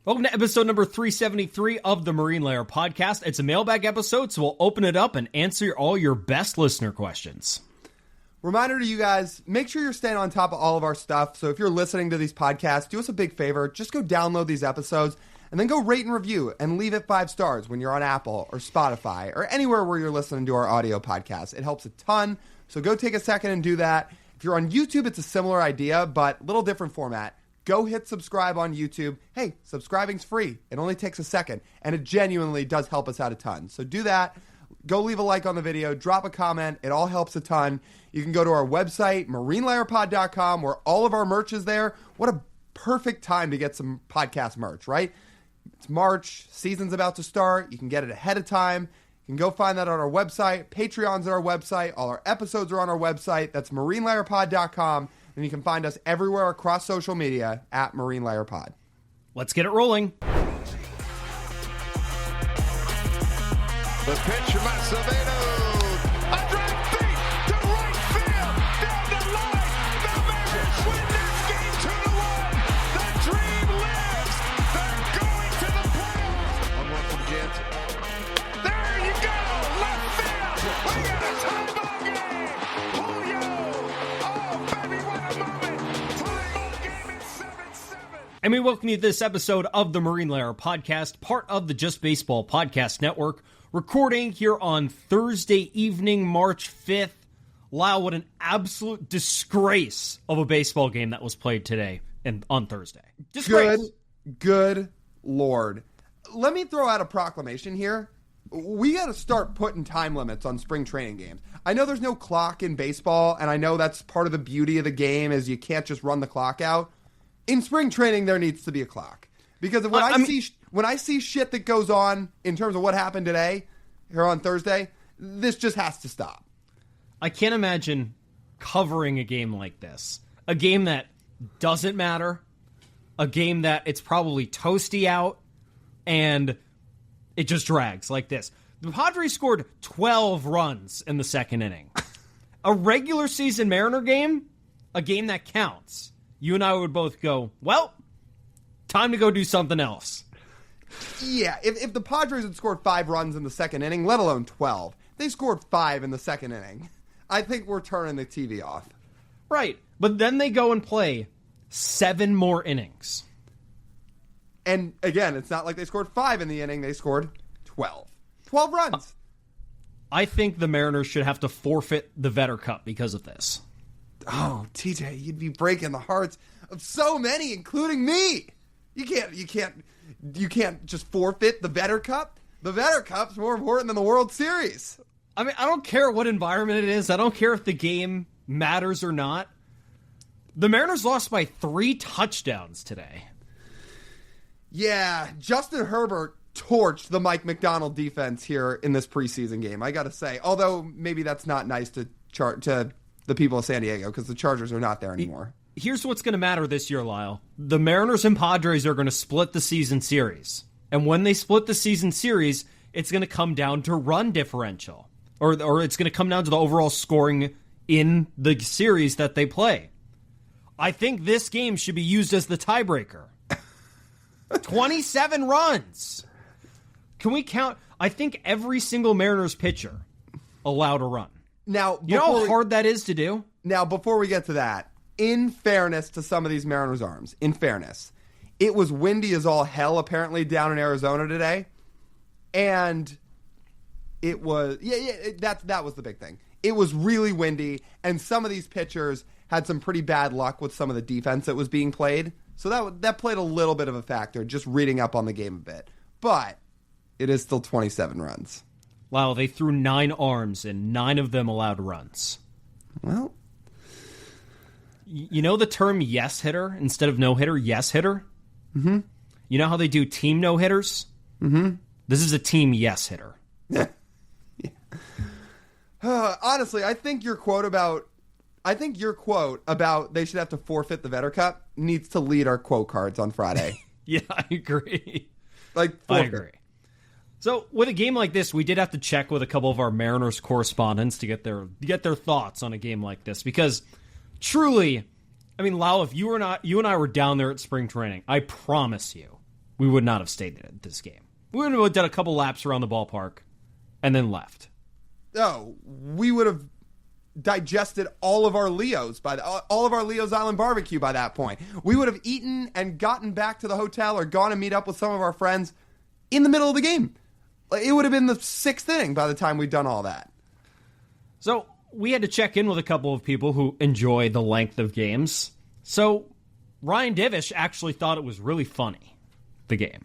Welcome to episode number 373 of the Marine Layer podcast. It's a mailbag episode, so we'll open it up and answer all your best listener questions. Reminder to you guys, make sure you're staying on top of all of our stuff. So if you're listening to these podcasts, do us a big favor. Just go download these episodes and then go rate and review and leave it 5 stars when you're on Apple or Spotify or anywhere where you're listening to our audio podcast. It helps a ton. So go take a second and do that. If you're on YouTube, it's a similar idea, but a little different format. Go hit subscribe on YouTube. Hey, subscribing's free. It only takes a second, and it genuinely does help us out a ton. So do that. Go leave a like on the video. Drop a comment. It all helps a ton. You can go to our website, marinelayerpod.com, where all of our merch is there. What a perfect time to get some podcast merch, right? It's March. Season's about to start. You can get it ahead of time. You can go find that on our website. Patreon's on our website. All our episodes are on our website. That's marinelayerpod.com. And you can find us everywhere across social media at Marine Layer Pod. Let's get it rolling. The pitch from Acevedo. A drive deep to right field. Down the line. The Mariners win this game 2-1. The dream lives. They're going to the playoffs. 1-1 from Jansen. There you go. Left field. We got a tie ball game. Julio. Oh, baby, what a moment. Tie ball game at 7-7. And we welcome you to this episode of the Marine Layer podcast, part of the Just Baseball Podcast Network, recording here on Thursday evening, March 5th. Lyle, what an absolute disgrace of a baseball game that was played today and on Thursday. Disgrace. Good Lord. Let me throw out a proclamation here. We got to start putting time limits on spring training games. I know there's no clock in baseball, and I know that's part of the beauty of the game is you can't just run the clock out. In spring training, there needs to be a clock. Because when I see shit that goes on in terms of what happened today, here on Thursday, this just has to stop. I can't imagine covering a game like this. A game that doesn't matter. A game that it's probably toasty out. And it just drags like this. The Padres scored 12 runs in the second inning. A regular season Mariner game, a game that counts. You and I would both go, well, time to go do something else. Yeah, if the Padres had scored 5 runs in the second inning, let alone 12, they scored 5 in the second inning. I think we're turning the TV off. Right, but then they go and play 7 more innings. And again, it's not like they scored 5 in the inning, they scored 12. 12 runs. I think the Mariners should have to forfeit the Vetter Cup because of this. Oh, TJ, you'd be breaking the hearts of so many, including me. You can't just forfeit the Vetter Cup. The Vetter Cup's more important than the World Series. I mean, I don't care what environment it is. I don't care if the game matters or not. The Mariners lost by 3 touchdowns today. Yeah, Justin Herbert torched the Mike McDonald defense here in this preseason game, I gotta say. Although maybe that's not nice to the people of San Diego because the Chargers are not there anymore. Here's what's going to matter this year, Lyle. The Mariners and Padres are going to split the season series. And when they split the season series, it's going to come down to run differential. Or it's going to come down to the overall scoring in the series that they play. I think this game should be used as the tiebreaker. 27 runs. Can we count? I think every single Mariners pitcher allowed a run. Now, you know how hard that is to do? Now, before we get to that, in fairness to some of these Mariners arms, it was windy as all hell apparently down in Arizona today. And it was, that was the big thing. It was really windy, and some of these pitchers had some pretty bad luck with some of the defense that was being played. So that played a little bit of a factor, just reading up on the game a bit. But it is still 27 runs. Wow, they threw 9 arms, and 9 of them allowed runs. Well, you know the term yes hitter instead of no hitter? Yes hitter? Mm-hmm. You know how they do team no hitters? Mm-hmm. This is a team yes hitter. Yeah. Honestly, I think your quote about they should have to forfeit the Vetter Cup needs to lead our quote cards on Friday. Yeah, I agree. Forfeit. I agree. So with a game like this, we did have to check with a couple of our Mariners correspondents to get their thoughts on a game like this because truly, I mean, Lyle, if you and I were down there at spring training, I promise you, we would not have stayed at this game. We would have done a couple laps around the ballpark and then left. No, we would have digested all of our Leo's all of our Leo's Island barbecue by that point. We would have eaten and gotten back to the hotel or gone and meet up with some of our friends in the middle of the game. It would have been the 6th inning by the time we'd done all that. So we had to check in with a couple of people who enjoy the length of games. So Ryan Divish actually thought it was really funny, the game.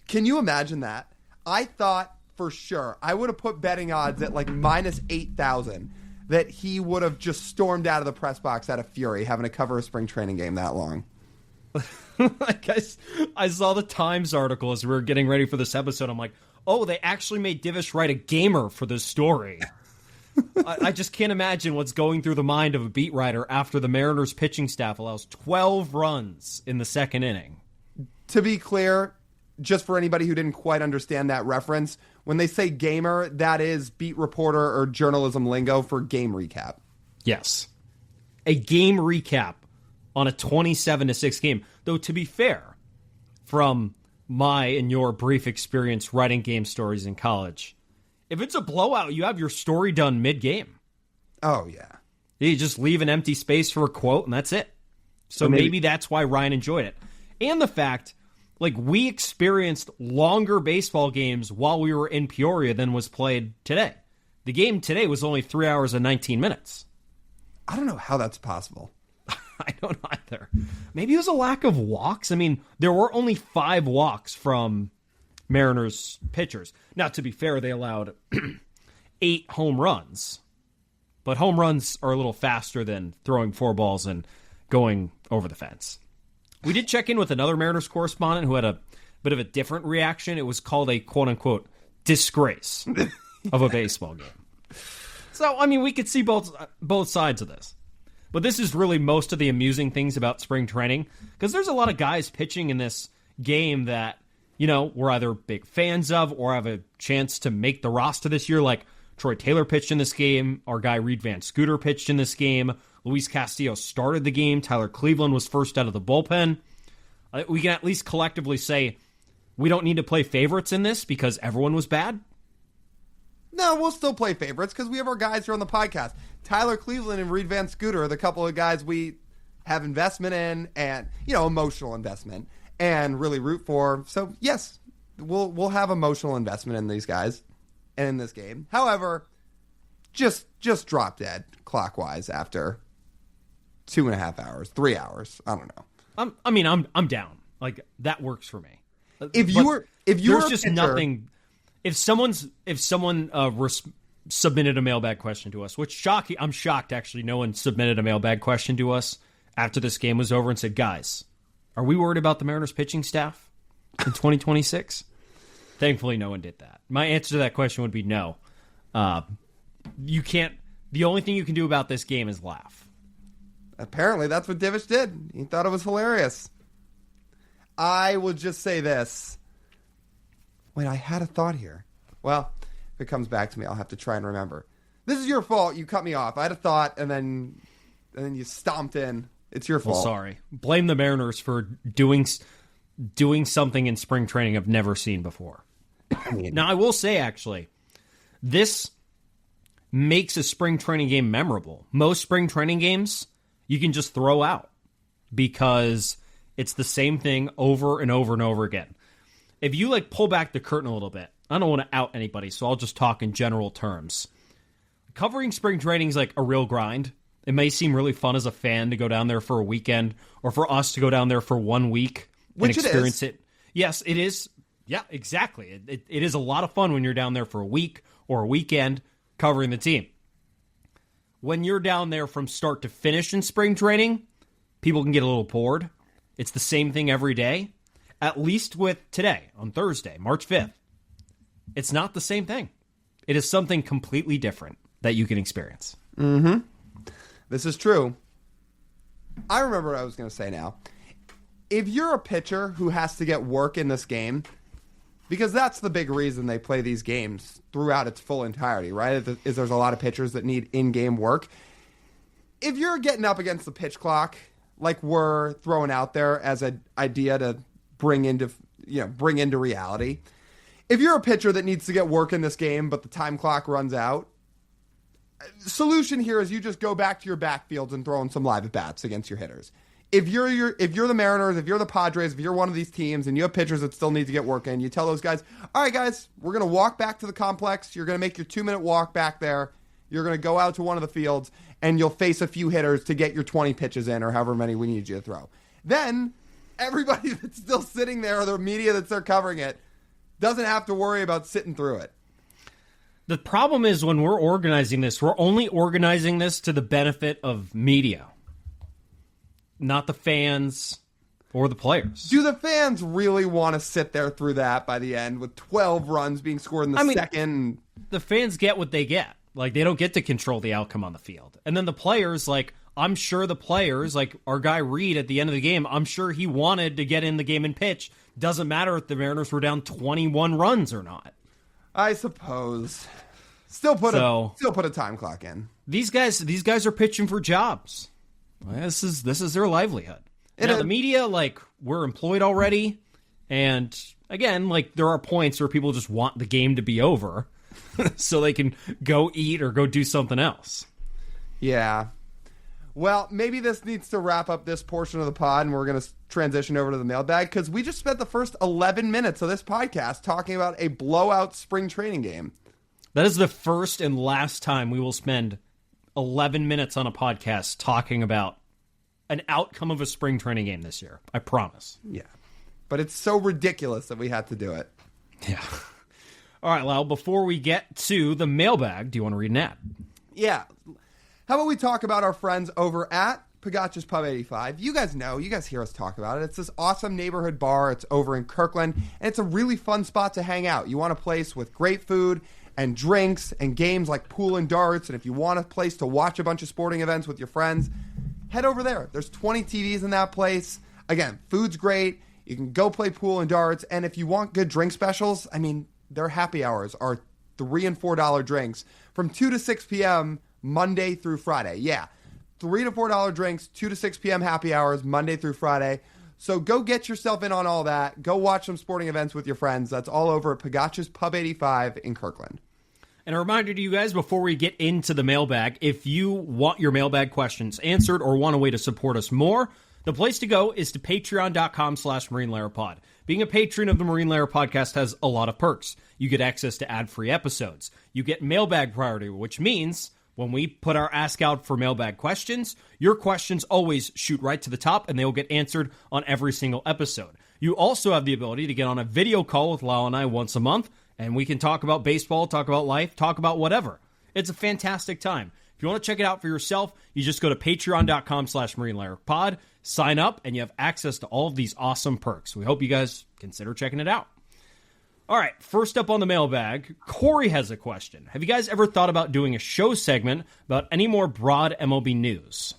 Can you imagine that? I thought for sure I would have put betting odds at like minus 8,000 that he would have just stormed out of the press box out of fury having to cover a spring training game that long. I saw the Times article as we were getting ready for this episode. I'm like, oh, they actually made Divish write a gamer for this story. I just can't imagine what's going through the mind of a beat writer after the Mariners pitching staff allows 12 runs in the 2nd inning. To be clear, just for anybody who didn't quite understand that reference, when they say gamer, that is beat reporter or journalism lingo for game recap. Yes. A game recap on a 27-6 game. Though, to be fair, from my and your brief experience writing game stories in college, if it's a blowout, you have your story done mid-game. Oh, yeah. You just leave an empty space for a quote, and that's it. So maybe that's why Ryan enjoyed it. And the fact, like, we experienced longer baseball games while we were in Peoria than was played today. The game today was only 3 hours and 19 minutes. I don't know how that's possible. I don't either. Maybe it was a lack of walks. I mean, there were only 5 walks from Mariners pitchers. Now, to be fair, they allowed 8 home runs. But home runs are a little faster than throwing 4 balls and going over the fence. We did check in with another Mariners correspondent who had a bit of a different reaction. It was called a quote-unquote disgrace of a baseball game. So, I mean, we could see both sides of this. But this is really most of the amusing things about spring training, because there's a lot of guys pitching in this game that, you know, we're either big fans of or have a chance to make the roster this year. Like Troy Taylor pitched in this game. Our guy Reed Van Scooter pitched in this game. Luis Castillo started the game. Tyler Cleveland was first out of the bullpen. We can at least collectively say we don't need to play favorites in this because everyone was bad. No, we'll still play favorites because we have our guys here on the podcast. Tyler Cleveland and Reed Van Scooter are the couple of guys we have investment in and, you know, emotional investment and really root for. So, yes, we'll have emotional investment in these guys and in this game. However, just drop dead clockwise after 2.5 hours, 3 hours. I don't know. I'm down. Like, that works for me. If you were just nothing. If someone submitted a mailbag question to us, which I'm shocked actually no one submitted a mailbag question to us after this game was over and said, guys, are we worried about the Mariners pitching staff in 2026? Thankfully, no one did that. My answer to that question would be no. You can't. The only thing you can do about this game is laugh. Apparently, that's what Divish did. He thought it was hilarious. I will just say this. Wait, I had a thought here. Well, if it comes back to me, I'll have to try and remember. This is your fault. You cut me off. I had a thought, and then you stomped in. It's your fault. Well, sorry. Blame the Mariners for doing something in spring training I've never seen before. Now, I will say, actually, this makes a spring training game memorable. Most spring training games you can just throw out because it's the same thing over and over and over again. If you pull back the curtain a little bit, I don't want to out anybody, so I'll just talk in general terms. Covering spring training is like a real grind. It may seem really fun as a fan to go down there for a weekend or for us to go down there for 1 week and experience it. Yes, it is. Yeah, exactly. It is a lot of fun when you're down there for a week or a weekend covering the team. When you're down there from start to finish in spring training, people can get a little bored. It's the same thing every day. At least with today, on Thursday, March 5th. It's not the same thing. It is something completely different that you can experience. Mm-hmm. This is true. I remember what I was going to say now. If you're a pitcher who has to get work in this game, because that's the big reason they play these games throughout its full entirety, right? Is there's a lot of pitchers that need in-game work. If you're getting up against the pitch clock, like we're throwing out there as an idea to bring into bring into reality. If you're a pitcher that needs to get work in this game, but the time clock runs out, solution here is you just go back to your backfields and throw in some live at-bats against your hitters. If you're the Mariners, if you're the Padres, if you're one of these teams and you have pitchers that still need to get work in, you tell those guys, all right, guys, we're going to walk back to the complex. You're going to make your 2-minute walk back there. You're going to go out to one of the fields, and you'll face a few hitters to get your 20 pitches in or however many we need you to throw. Then everybody that's still sitting there or the media that's there covering it doesn't have to worry about sitting through it. The problem is when we're organizing this, we're only organizing this to the benefit of media, not the fans or the players. Do the fans really want to sit there through that by the end with 12 runs being scored in the second? The fans get what they get. Like, they don't get to control the outcome on the field. And then the players, like, I'm sure the players, like our guy Reed at the end of the game, I'm sure he wanted to get in the game and pitch. Doesn't matter if the Mariners were down 21 runs or not. I suppose. Still put a time clock in. These guys are pitching for jobs. This is their livelihood. Now, the media, like, we're employed already, and again, like, there are points where people just want the game to be over so they can go eat or go do something else. Yeah. Well, maybe this needs to wrap up this portion of the pod, and we're going to transition over to the mailbag, because we just spent the first 11 minutes of this podcast talking about a blowout spring training game. That is the first and last time we will spend 11 minutes on a podcast talking about an outcome of a spring training game this year. I promise. Yeah. But it's so ridiculous that we had to do it. Yeah. All right, Lyle, before we get to the mailbag, do you want to read an ad? Yeah. How about we talk about our friends over at Pagacci's Pub 85? You guys hear us talk about it. It's this awesome neighborhood bar. It's over in Kirkland, and it's a really fun spot to hang out. You want a place with great food and drinks and games like pool and darts, and if you want a place to watch a bunch of sporting events with your friends, head over there. There's 20 TVs in that place. Again, food's great. You can go play pool and darts, and if you want good drink specials, I mean, their happy hours are $3 and $4 drinks from 2 to 6 p.m. Monday through Friday. Yeah, $3 to $4 drinks, 2 to 6 p.m. happy hours, Monday through Friday. So go get yourself in on all that. Go watch some sporting events with your friends. That's all over at Pagacci's Pub 85 in Kirkland. And a reminder to you guys, before we get into the mailbag, if you want your mailbag questions answered or want a way to support us more, the place to go is to patreon.com/MarineLairPod. Being a patron of the Marine Lair Podcast has a lot of perks. You get access to ad-free episodes. You get mailbag priority, which means when we put our ask out for mailbag questions, your questions always shoot right to the top, and they will get answered on every single episode. You also have the ability to get on a video call with Lyle and I once a month, and we can talk about baseball, talk about life, talk about whatever. It's a fantastic time. If you want to check it out for yourself, you just go to patreon.com/MarineLairPod, sign up, and you have access to all of these awesome perks. We hope you guys consider checking it out. All right, first up on the mailbag, Corey has a question. Have you guys ever thought about doing a show segment about any more broad MLB news?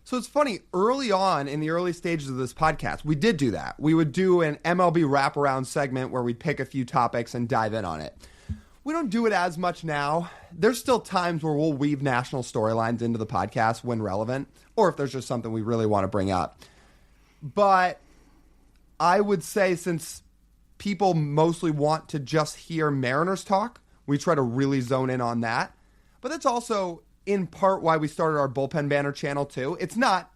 So it's funny, early on in the early stages of this podcast, we did do that. We would do an MLB wraparound segment where we'd pick a few topics and dive in on it. We don't do it as much now. There's still times where we'll weave national storylines into the podcast when relevant, or if there's just something we really want to bring up. But I would say since people mostly want to just hear Mariners talk, we try to really zone in on that. But that's also in part why we started our Bullpen Banner channel too. It's not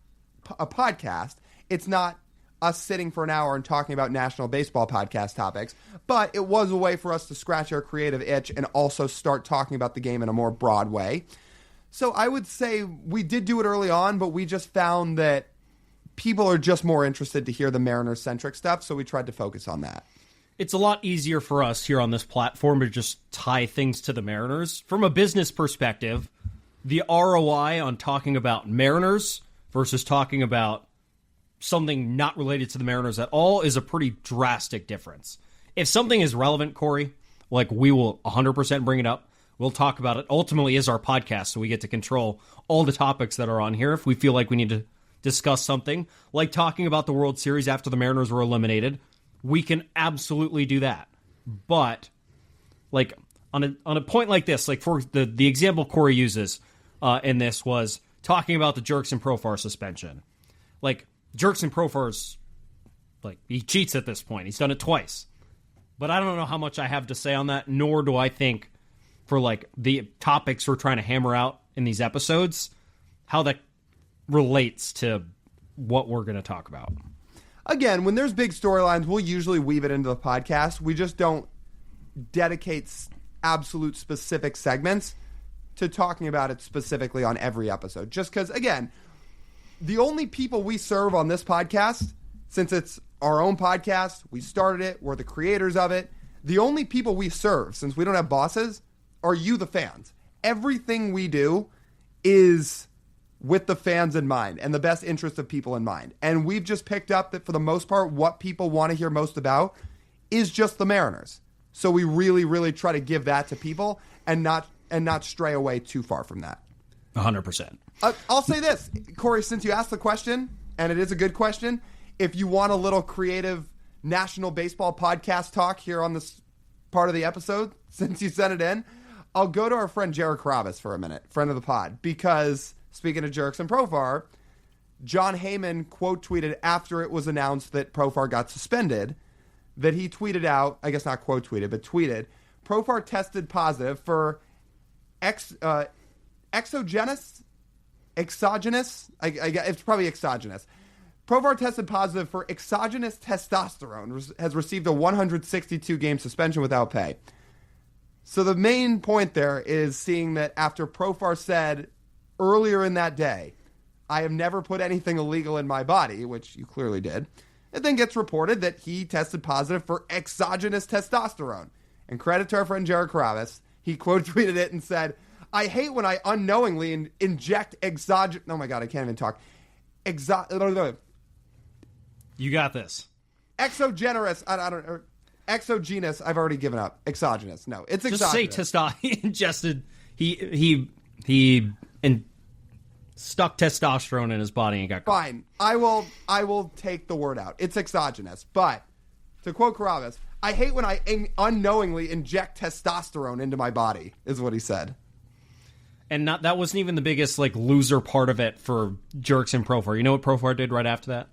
a podcast. It's not us sitting for an hour and talking about National Baseball podcast topics, but it was a way for us to scratch our creative itch and also start talking about the game in a more broad way. So I would say we did do it early on, but we just found that people are just more interested to hear the Mariners-centric stuff, so we tried to focus on that. It's a lot easier for us here on this platform to just tie things to the Mariners. From a business perspective, the ROI on talking about Mariners versus talking about something not related to the Mariners at all is a pretty drastic difference. If something is relevant, Corey, like, we will 100% bring it up. We'll talk about it. Ultimately is our podcast, so we get to control all the topics that are on here. If we feel like we need to discuss something, like talking about the World Series after the Mariners were eliminated, we can absolutely do that. But, like, on a point like this, like, for the example Corey uses in this was talking about the Jerks and Profar suspension. Like, Jerks and Profar's Like, he cheats at this point. He's done it twice. But I don't know how much I have to say on that, nor do I think for, like, the topics we're trying to hammer out in these episodes, how that relates to what we're going to talk about. Again, when there's big storylines, we'll usually weave it into the podcast. We just don't dedicate absolute specific segments to talking about it specifically on every episode. Just because, again, the only people we serve on this podcast, since it's our own podcast, we started it, we're the creators of it, the only people we serve, since we don't have bosses, are you, the fans. Everything we do is with the fans in mind and the best interest of people in mind. And we've just picked up that for the most part, what people want to hear most about is just the Mariners. So we really, really try to give that to people and not stray away too far from that. 100%. I'll say this, Corey, since you asked the question, and it is a good question, if you want a little creative National Baseball podcast talk here on this part of the episode, since you sent it in, I'll go to our friend Jared Carabas for a minute, friend of the pod, because speaking of jerks and Profar, John Heyman quote tweeted after it was announced that Profar got suspended, that he tweeted out, I guess not quote tweeted, but tweeted, Profar tested positive for exogenous, it's probably exogenous. Profar tested positive for exogenous testosterone, has received a 162-game suspension without pay. So the main point there is seeing that after Profar said earlier in that day, I have never put anything illegal in my body, which you clearly did, it then gets reported that he tested positive for exogenous testosterone. And credit to our friend Jared Carabas, he quote tweeted it and said, I hate when I unknowingly inject exogenous... Oh my God, I can't even talk. You got this. Exogenous. I don't know. Exogenous, I've already given up. Exogenous. No, it's exogenous. Just say testosterone. He ingested... He stuck testosterone in his body and got caught. Fine. I will take the word out. It's exogenous. But, to quote Carabas, I hate when I unknowingly inject testosterone into my body, is what he said. And that wasn't even the biggest like loser part of it for Jerks and Profar. You know what Profar did right after that?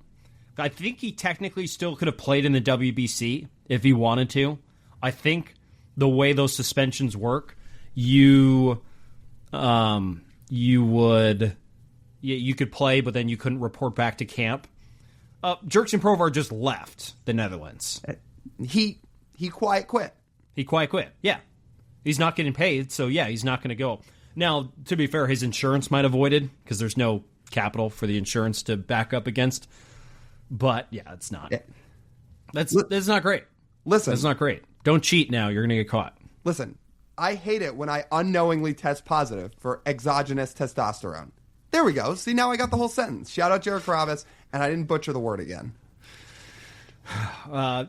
I think he technically still could have played in the WBC if he wanted to. I think the way those suspensions work, you could play, but then you couldn't report back to camp. Jerks and Profar just left the Netherlands. He quiet quit. He quiet quit. Yeah, he's not getting paid, so yeah, he's not going to go. Now, to be fair, his insurance might have voided because there's no capital for the insurance to back up against. But yeah, it's not. Yeah. That's not great. Listen, that's not great. Don't cheat now. You're going to get caught. Listen, I hate it when I unknowingly test positive for exogenous testosterone. There we go. See, now I got the whole sentence. Shout out Jared Carabas, and I didn't butcher the word again.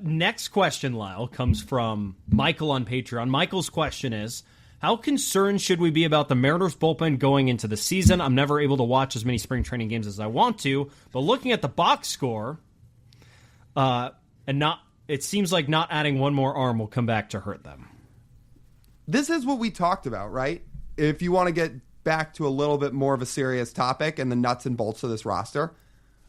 Next question, Lyle, comes from Michael on Patreon. Michael's question is, how concerned should we be about the Mariners bullpen going into the season? I'm never able to watch as many spring training games as I want to, but looking at the box score, it seems like not adding one more arm will come back to hurt them. This is what we talked about, right? If you want to get back to a little bit more of a serious topic and the nuts and bolts of this roster,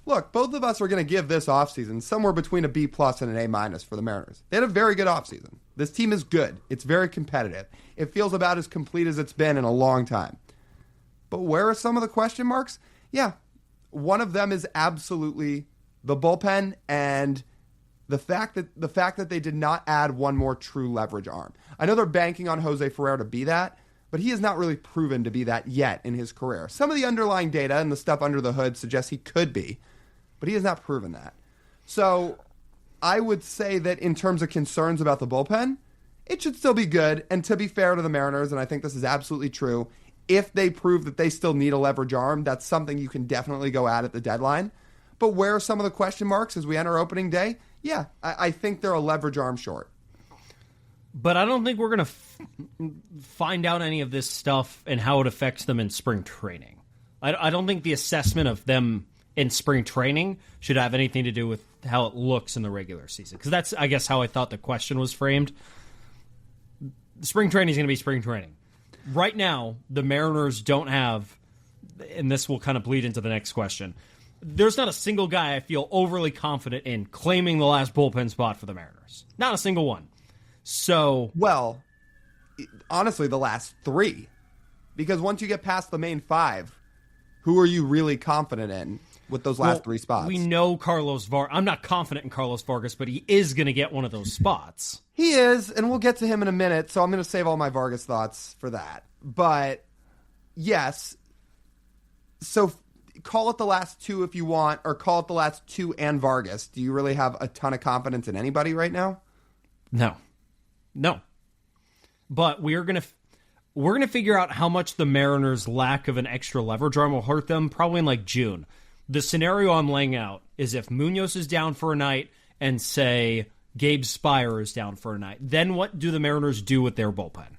look, both of us are going to give this offseason somewhere between a B+ and an A- for the Mariners. They had a very good offseason. This team is good. It's very competitive. It feels about as complete as it's been in a long time. But where are some of the question marks? Yeah, one of them is absolutely the bullpen and the fact that they did not add one more true leverage arm. I know they're banking on Jose Ferrer to be that, but he has not really proven to be that yet in his career. Some of the underlying data and the stuff under the hood suggests he could be, but he has not proven that. So I would say that in terms of concerns about the bullpen, it should still be good. And to be fair to the Mariners, and I think this is absolutely true, if they prove that they still need a leverage arm, that's something you can definitely go at the deadline. But where are some of the question marks as we enter opening day? Yeah, I think they're a leverage arm short. But I don't think we're going to find out any of this stuff and how it affects them in spring training. I don't think the assessment of them in spring training should have anything to do with how it looks in the regular season. Because that's, I guess, how I thought the question was framed. Spring training is going to be spring training. Right now, the Mariners don't have, and this will kind of bleed into the next question, there's not a single guy I feel overly confident in claiming the last bullpen spot for the Mariners. Not a single one. So, well, honestly, the last 3. Because once you get past the main 5, who are you really confident in with those last 3 spots? We know Carlos Vargas. I'm not confident in Carlos Vargas, but he is going to get one of those spots. He is, and we'll get to him in a minute, so I'm going to save all my Vargas thoughts for that. But, yes, so call it the last 2 if you want, or call it the last 2 and Vargas. Do you really have a ton of confidence in anybody right now? No. But we're going to figure out how much the Mariners' lack of an extra leverage arm will hurt them probably in like June. The scenario I'm laying out is if Munoz is down for a night and, say, Gabe Spire is down for a night, then what do the Mariners do with their bullpen?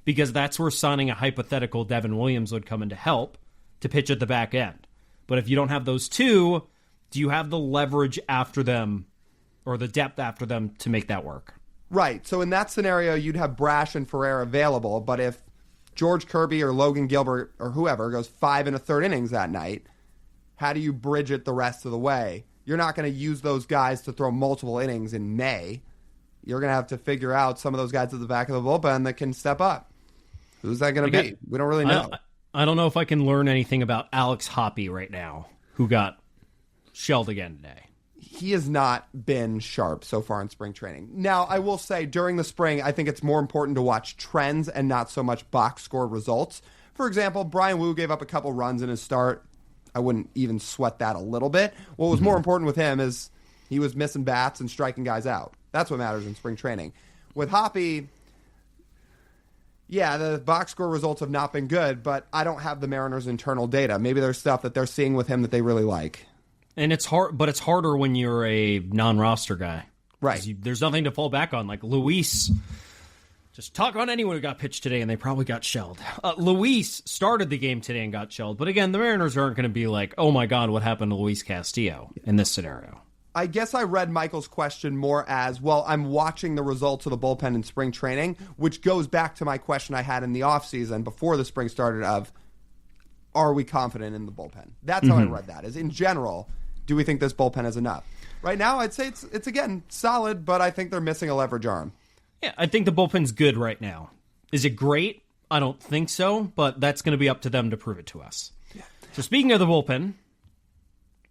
Because that's where signing a hypothetical Devin Williams would come in to help to pitch at the back end. But if you don't have those 2, do you have the leverage after them or the depth after them to make that work? Right. So in that scenario, you'd have Brash and Ferrer available, but if George Kirby or Logan Gilbert or whoever goes 5 1/3 innings that night, how do you bridge it the rest of the way? You're not going to use those guys to throw multiple innings in May. You're going to have to figure out some of those guys at the back of the bullpen that can step up. Who's that going to be? We don't really know. I don't know if I can learn anything about Alex Hoppe right now, who got shelled again today. He has not been sharp so far in spring training. Now, I will say, during the spring, I think it's more important to watch trends and not so much box score results. For example, Brian Wu gave up a couple runs in his start. I wouldn't even sweat that a little bit. What was more important with him is he was missing bats and striking guys out. That's what matters in spring training. With Hoppe, yeah, the box score results have not been good, but I don't have the Mariners' internal data. Maybe there's stuff that they're seeing with him that they really like. And it's hard, but it's harder when you're a non-roster guy. Right. There's nothing to fall back on. Like Luis, just talk on anyone who got pitched today, and they probably got shelled. Luis started the game today and got shelled. But again, the Mariners aren't going to be like, oh my God, what happened to Luis Castillo in this scenario? I guess I read Michael's question more as, well, I'm watching the results of the bullpen in spring training, which goes back to my question I had in the offseason before the spring started of, are we confident in the bullpen? That's how I read that, is in general, do we think this bullpen is enough? Right now, I'd say it's again, solid, but I think they're missing a leverage arm. Yeah, I think the bullpen's good right now. Is it great? I don't think so, but that's going to be up to them to prove it to us. Yeah. So speaking of the bullpen,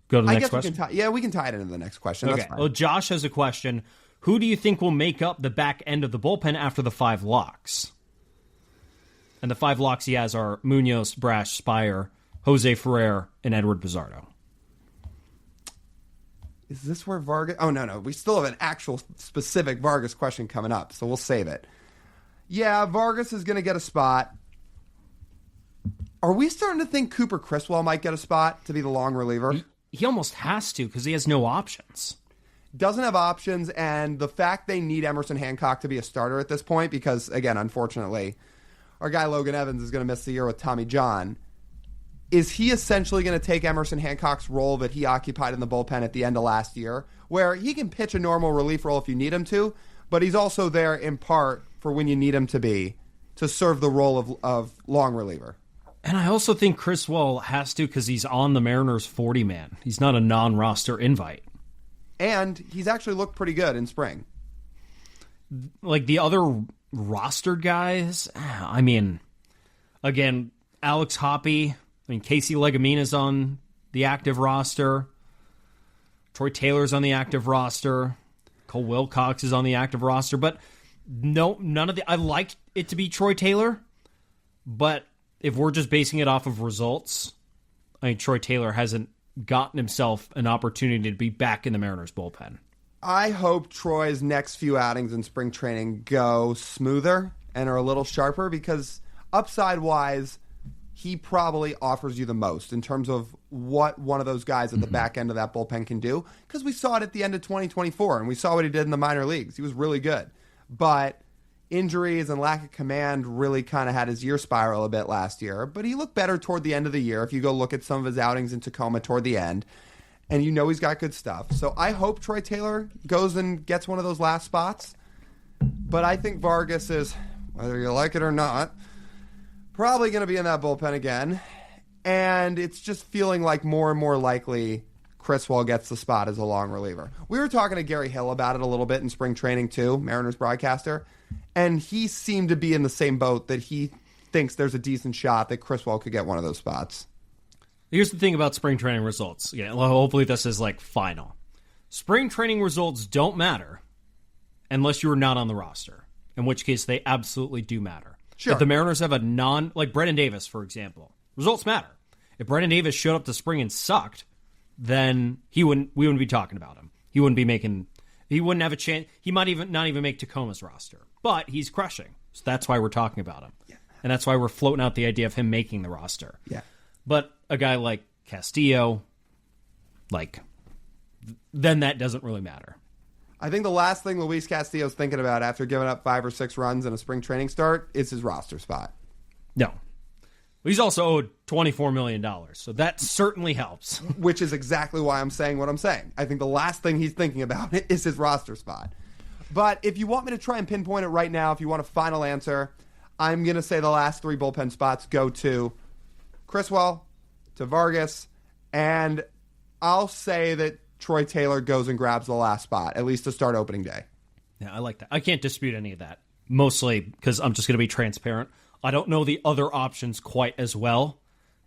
go to the next question. We can tie it into the next question. Okay. That's fine. Well, Josh has a question. Who do you think will make up the back end of the bullpen after the 5 locks? And the 5 locks he has are Munoz, Brash, Spire, Jose Ferrer, and Edward Bizardo. Is this where Vargas... Oh, no. We still have an actual specific Vargas question coming up, so we'll save it. Yeah, Vargas is going to get a spot. Are we starting to think Cooper Criswell might get a spot to be the long reliever? He almost has to because he has no options. Doesn't have options, and the fact they need Emerson Hancock to be a starter at this point, because, again, unfortunately, our guy Logan Evans is going to miss the year with Tommy John. Is he essentially going to take Emerson Hancock's role that he occupied in the bullpen at the end of last year, where he can pitch a normal relief role if you need him to, but he's also there in part for when you need him to be, to serve the role of long reliever? And I also think Criswell has to because he's on the Mariners 40-man. He's not a non-roster invite. And he's actually looked pretty good in spring. Like the other rostered guys, I mean, again, Alex Hoppe, Casey Legamina's on the active roster. Troy Taylor's on the active roster. Cole Wilcox is on the active roster. But no, none of the... I like it to be Troy Taylor, but if we're just basing it off of results, Troy Taylor hasn't gotten himself an opportunity to be back in the Mariners bullpen. I hope Troy's next few outings in spring training go smoother and are a little sharper because upside-wise, he probably offers you the most in terms of what one of those guys at the back end of that bullpen can do, because we saw it at the end of 2024, and we saw what he did in the minor leagues. He was really good. But injuries and lack of command really kind of had his year spiral a bit last year, but he looked better toward the end of the year if you go look at some of his outings in Tacoma toward the end, and you know he's got good stuff. So I hope Troy Taylor goes and gets one of those last spots, but I think Vargas is, whether you like it or not, probably going to be in that bullpen again, and it's just feeling like more and more likely Criswell gets the spot as a long reliever. We were talking to Gary Hill about it a little bit in spring training too, Mariners broadcaster, and he seemed to be in the same boat that he thinks there's a decent shot that Criswell could get one of those spots. Here's the thing about spring training results. Yeah, hopefully this is like final. Spring training results don't matter unless you're not on the roster, in which case they absolutely do matter. Sure. If the Mariners have a like Brendan Davis, for example, results matter. If Brendan Davis showed up to spring and sucked, then we wouldn't be talking about him. He wouldn't have a chance. He might even not even make Tacoma's roster, but he's crushing. So that's why we're talking about him. Yeah. And that's why we're floating out the idea of him making the roster. Yeah. But a guy like Castillo, then that doesn't really matter. I think the last thing Luis Castillo's thinking about after giving up 5 or 6 runs in a spring training start is his roster spot. No. He's also owed $24 million, so that certainly helps. Which is exactly why I'm saying what I'm saying. I think the last thing he's thinking about is his roster spot. But if you want me to try and pinpoint it right now, if you want a final answer, I'm going to say the last 3 bullpen spots go to Criswell, to Vargas, and I'll say that Troy Taylor goes and grabs the last spot, at least to start opening day. Yeah, I like that. I can't dispute any of that, mostly because I'm just going to be transparent. I don't know the other options quite as well,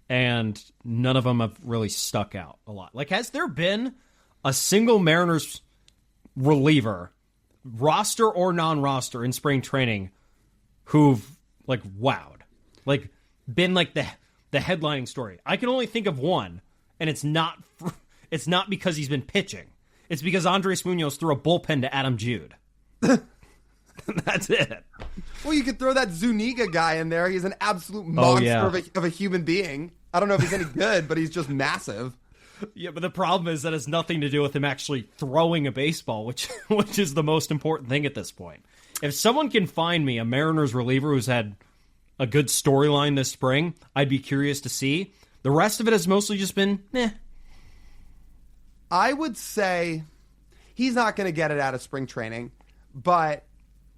and none of them have really stuck out a lot. Like, has there been a single Mariners reliever, roster or non-roster, in spring training who've, like, wowed? Like, been, like, the headlining story? I can only think of one, and it's not because he's been pitching. It's because Andres Munoz threw a bullpen to Adam Jude. That's it. Well, you could throw that Zuniga guy in there. He's an absolute monster of a human being. I don't know if he's any good, but he's just massive. Yeah, but the problem is that has nothing to do with him actually throwing a baseball, which is the most important thing at this point. If someone can find me a Mariners reliever who's had a good storyline this spring, I'd be curious to see. The rest of it has mostly just been, meh. I would say he's not going to get it out of spring training, but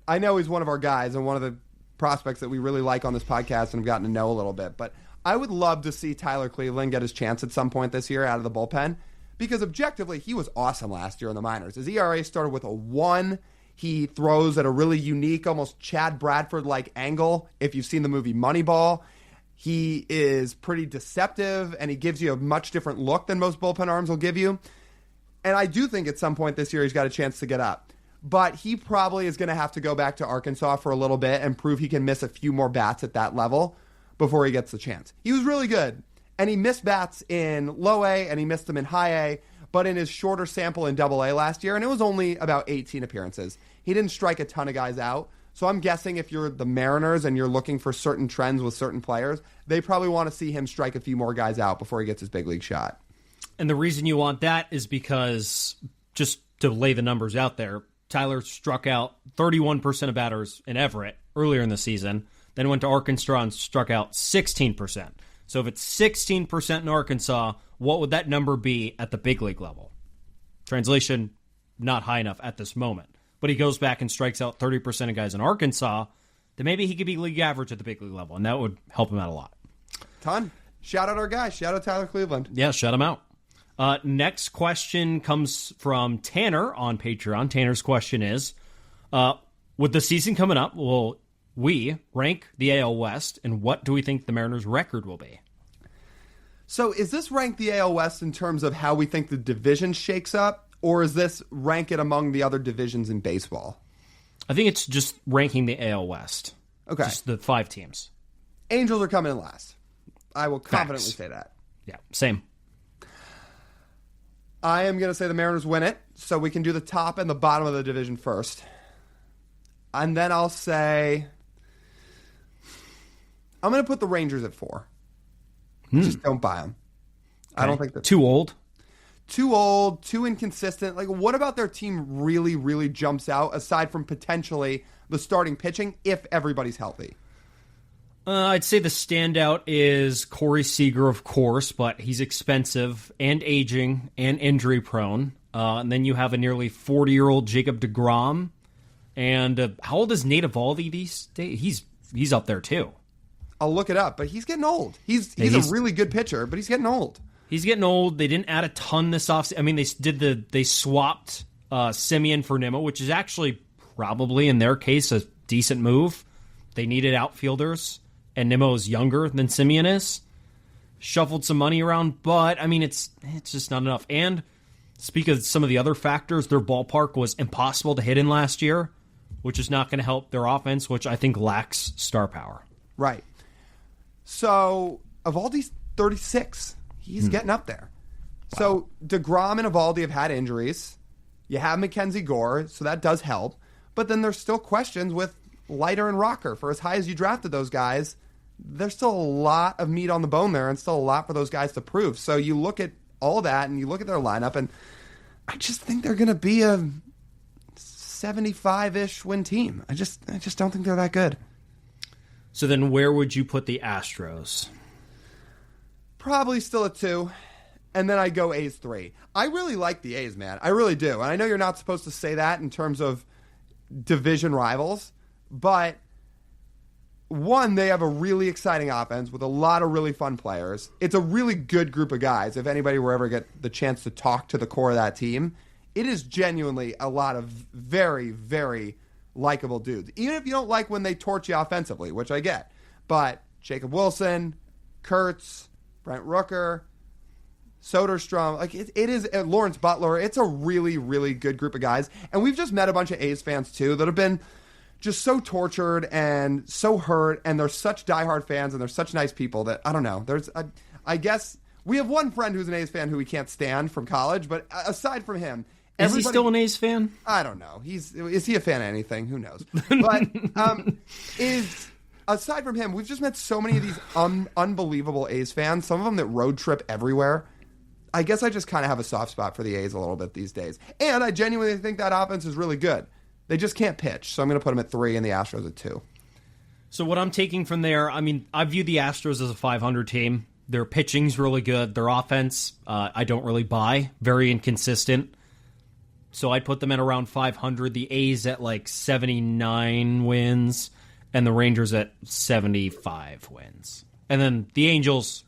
I know he's one of our guys and one of the prospects that we really like on this podcast and have gotten to know a little bit. But I would love to see Tyler Cleveland get his chance at some point this year out of the bullpen, because objectively, he was awesome last year in the minors. His ERA started with a 1. He throws at a really unique, almost Chad Bradford-like angle. If you've seen the movie Moneyball, he is pretty deceptive, and he gives you a much different look than most bullpen arms will give you. And I do think at some point this year he's got a chance to get up. But he probably is going to have to go back to Arkansas for a little bit and prove he can miss a few more bats at that level before he gets the chance. He was really good, and he missed bats in low A, and he missed them in high A, but in his shorter sample in double A last year, and it was only about 18 appearances. He didn't strike a ton of guys out. So I'm guessing if you're the Mariners and you're looking for certain trends with certain players, they probably want to see him strike a few more guys out before he gets his big league shot. And the reason you want that is because, just to lay the numbers out there, Tyler struck out 31% of batters in Everett earlier in the season, then went to Arkansas and struck out 16%. So if it's 16% in Arkansas, what would that number be at the big league level? Translation, not high enough at this moment. But he goes back and strikes out 30% of guys in Arkansas, then maybe he could be league average at the big league level, and that would help him out a lot. Ton. Shout out our guy. Shout out Tyler Cleveland. Yeah, shout him out. Next question comes from Tanner on Patreon. Tanner's question is, with the season coming up, will we rank the AL West, and what do we think the Mariners' record will be? So is this rank the AL West in terms of how we think the division shakes up, or is this rank it among the other divisions in baseball? I think it's just ranking the AL West. Okay. Just the 5 teams. Angels are coming in last. I will confidently say that. Yeah, same. I am going to say the Mariners win it, so we can do the top and the bottom of the division first. And then I'll say I'm going to put the Rangers at 4. Just don't buy them. Okay. I don't think they're too old. Too old, too inconsistent. Like, what about their team really, really jumps out, aside from potentially the starting pitching, if everybody's healthy? I'd say the standout is Corey Seager, of course, but he's expensive and aging and injury prone. And then you have a nearly 40-year-old Jacob deGrom. And how old is Nate Eovaldi these days? He's up there too. I'll look it up, but he's getting old. He's a really good pitcher, but he's getting old. He's getting old. They didn't add a ton this offseason. I mean, they swapped Simeon for Nimmo, which is actually probably, in their case, a decent move. They needed outfielders, and Nimmo is younger than Simeon is. Shuffled some money around, but, I mean, it's just not enough. And speak of some of the other factors, their ballpark was impossible to hit in last year, which is not going to help their offense, which I think lacks star power. Right. So, Evaldi's 36. He's getting up there. Wow. So, DeGrom and Evaldi have had injuries. You have Mackenzie Gore, so that does help. But then there's still questions with Leiter and Rocker. For as high as you drafted those guys, there's still a lot of meat on the bone there and still a lot for those guys to prove. So, you look at all that and you look at their lineup, and I just think they're going to be a 75-ish win team. I just don't think they're that good. So then where would you put the Astros? Probably still a 2. And then I go A's 3. I really like the A's, man. I really do. And I know you're not supposed to say that in terms of division rivals. But, one, they have a really exciting offense with a lot of really fun players. It's a really good group of guys. If anybody were ever get the chance to talk to the core of that team, it is genuinely a lot of very, very likable dudes. Even if you don't like when they torch you offensively, which I get. But Jacob Wilson, Kurtz, Brent Rooker, Soderstrom, like it is Lawrence Butler. It's a really, really good group of guys. And we've just met a bunch of A's fans, too, that have been just so tortured and so hurt, and they're such diehard fans, and they're such nice people that, I don't know, I guess we have one friend who's an A's fan who we can't stand from college, but aside from him, is he still an A's fan? I don't know. Is he a fan of anything? Who knows? But aside from him, we've just met so many of these unbelievable A's fans, some of them that road trip everywhere. I guess I just kind of have a soft spot for the A's a little bit these days. And I genuinely think that offense is really good. They just can't pitch, so I'm going to put them at 3 and the Astros at 2. So what I'm taking from there, I mean, I view the Astros as a 500 team. Their pitching's really good. Their offense, I don't really buy. Very inconsistent. So I'd put them at around 500. The A's at like 79 wins, and the Rangers at 75 wins. And then the Angels,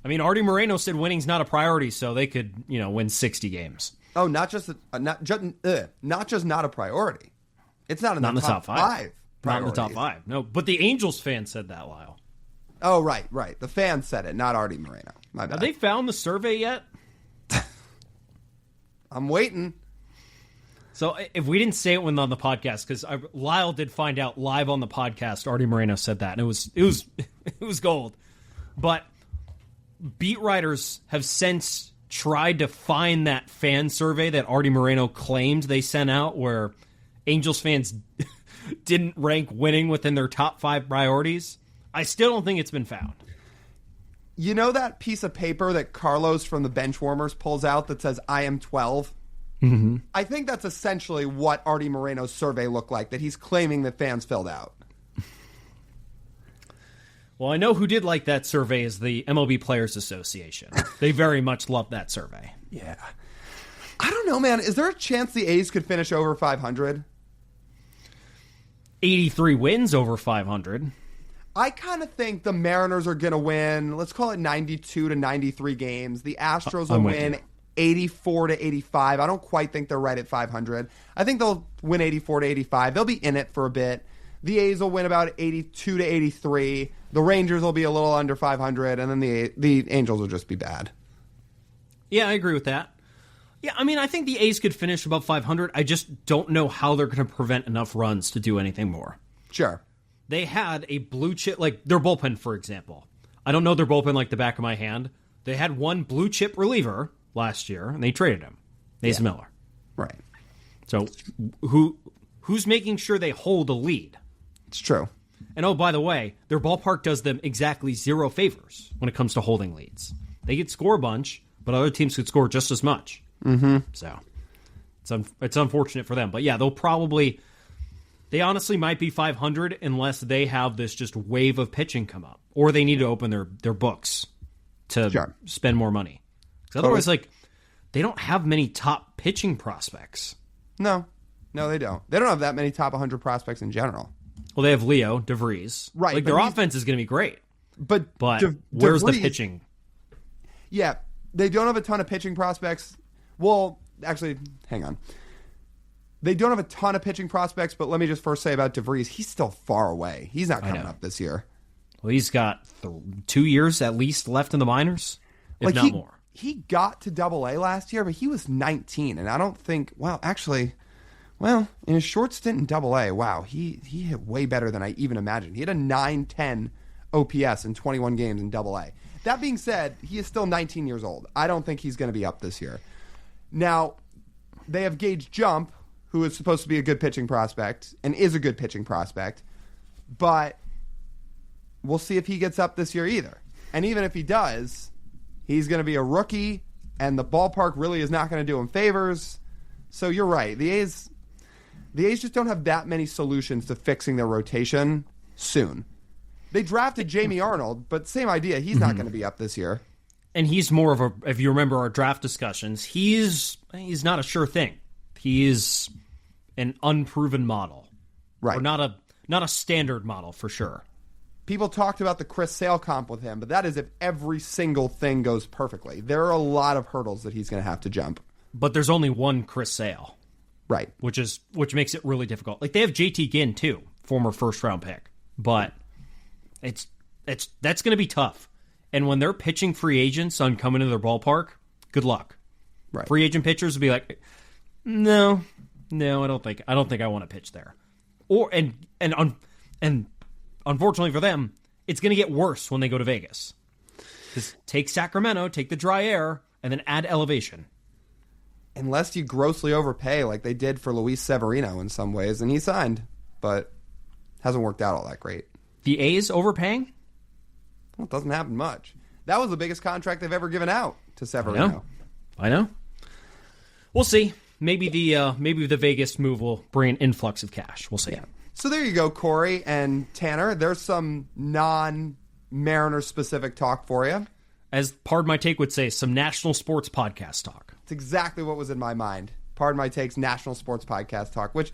I mean, Artie Moreno said winning's not a priority, so they could, win 60 games. Oh, not just not a priority. It's not in the top 5. Not in the top 5. No, but the Angels fan said that, Lyle. Oh, right. The fan said it, not Artie Moreno. My bad. Have they found the survey yet? I'm waiting. So if we didn't say it when on the podcast, because Lyle did find out live on the podcast, Artie Moreno said that, and it was gold. But beat writers have since tried to find that fan survey that Artie Moreno claimed they sent out, where Angels fans didn't rank winning within their top 5 priorities. I still don't think it's been found. You know that piece of paper that Carlos from the Benchwarmers pulls out that says, I am 12? Mm-hmm. I think that's essentially what Artie Moreno's survey looked like, that he's claiming that fans filled out. Well, I know who did like that survey is the MLB Players Association. They very much loved that survey. Yeah. I don't know, man. Is there a chance the A's could finish over 500? 83 wins over 500. I kind of think the Mariners are going to win, let's call it 92 to 93 games. The Astros will win 84 to 85. I don't quite think they're right at 500. I think they'll win 84 to 85. They'll be in it for a bit. The A's will win about 82 to 83. The Rangers will be a little under 500, and then the Angels will just be bad. Yeah, I agree with that. Yeah, I mean, I think the A's could finish above 500. I just don't know how they're going to prevent enough runs to do anything more. Sure. They had a blue chip, like their bullpen, for example. I don't know their bullpen like the back of my hand. They had one blue chip reliever last year, and they traded him. Mason Miller. Right. So who's making sure they hold a lead? It's true. And oh, by the way, their ballpark does them exactly 0 favors when it comes to holding leads. They could score a bunch, but other teams could score just as much. Mm-hmm. So it's unfortunate for them. But yeah, they honestly might be 500 unless they have this just wave of pitching come up. Or they need to open their books to spend more money. Because otherwise, they don't have many top pitching prospects. No, they don't. They don't have that many top 100 prospects in general. Well, they have Leo, DeVries. Right. Their offense is going to be great. But where's the pitching? Yeah, they don't have a ton of pitching prospects. Well, actually, hang on. They don't have a ton of pitching prospects, but let me just first say about DeVries, he's still far away. He's not coming up this year. Well, he's got 2 years at least left in the minors, if not more. He got to Double-A last year, but he was 19, and I don't think. In his short stint in Double-A, wow, he hit way better than I even imagined. He had a 9.10 OPS in 21 games in Double-A. That being said, he is still 19 years old. I don't think he's going to be up this year. Now, they have Gage Jump, who is supposed to be a good pitching prospect and is a good pitching prospect, but we'll see if he gets up this year either. And even if he does, he's going to be a rookie, and the ballpark really is not going to do him favors. So you're right. The A's just don't have that many solutions to fixing their rotation soon. They drafted Jamie Arnold, but same idea. He's not going to be up this year. And he's more of a, if you remember our draft discussions, he's not a sure thing. He is an unproven model. Right. Or not a standard model for sure. People talked about the Chris Sale comp with him, but that is if every single thing goes perfectly. There are a lot of hurdles that he's going to have to jump. But there's only one Chris Sale. Right. Which makes it really difficult. Like, they have JT Ginn too, former first-round pick. But that's going to be tough. And when they're pitching free agents on coming to their ballpark, good luck. Right. Free agent pitchers will be like, no, I don't think I want to pitch there. And unfortunately for them, it's going to get worse when they go to Vegas. Just take Sacramento, take the dry air, and then add elevation. Unless you grossly overpay like they did for Luis Severino in some ways, and he signed, but hasn't worked out all that great. The A's overpaying? Well, it doesn't happen much. That was the biggest contract they've ever given out to Severino. I know. We'll see. Maybe the Vegas move will bring an influx of cash. We'll see. Yeah. So there you go, Corey and Tanner. There's some non-Mariners specific talk for you. As Pardon My Take would say, some national sports podcast talk. It's exactly what was in my mind. Pardon My Take's national sports podcast talk, which,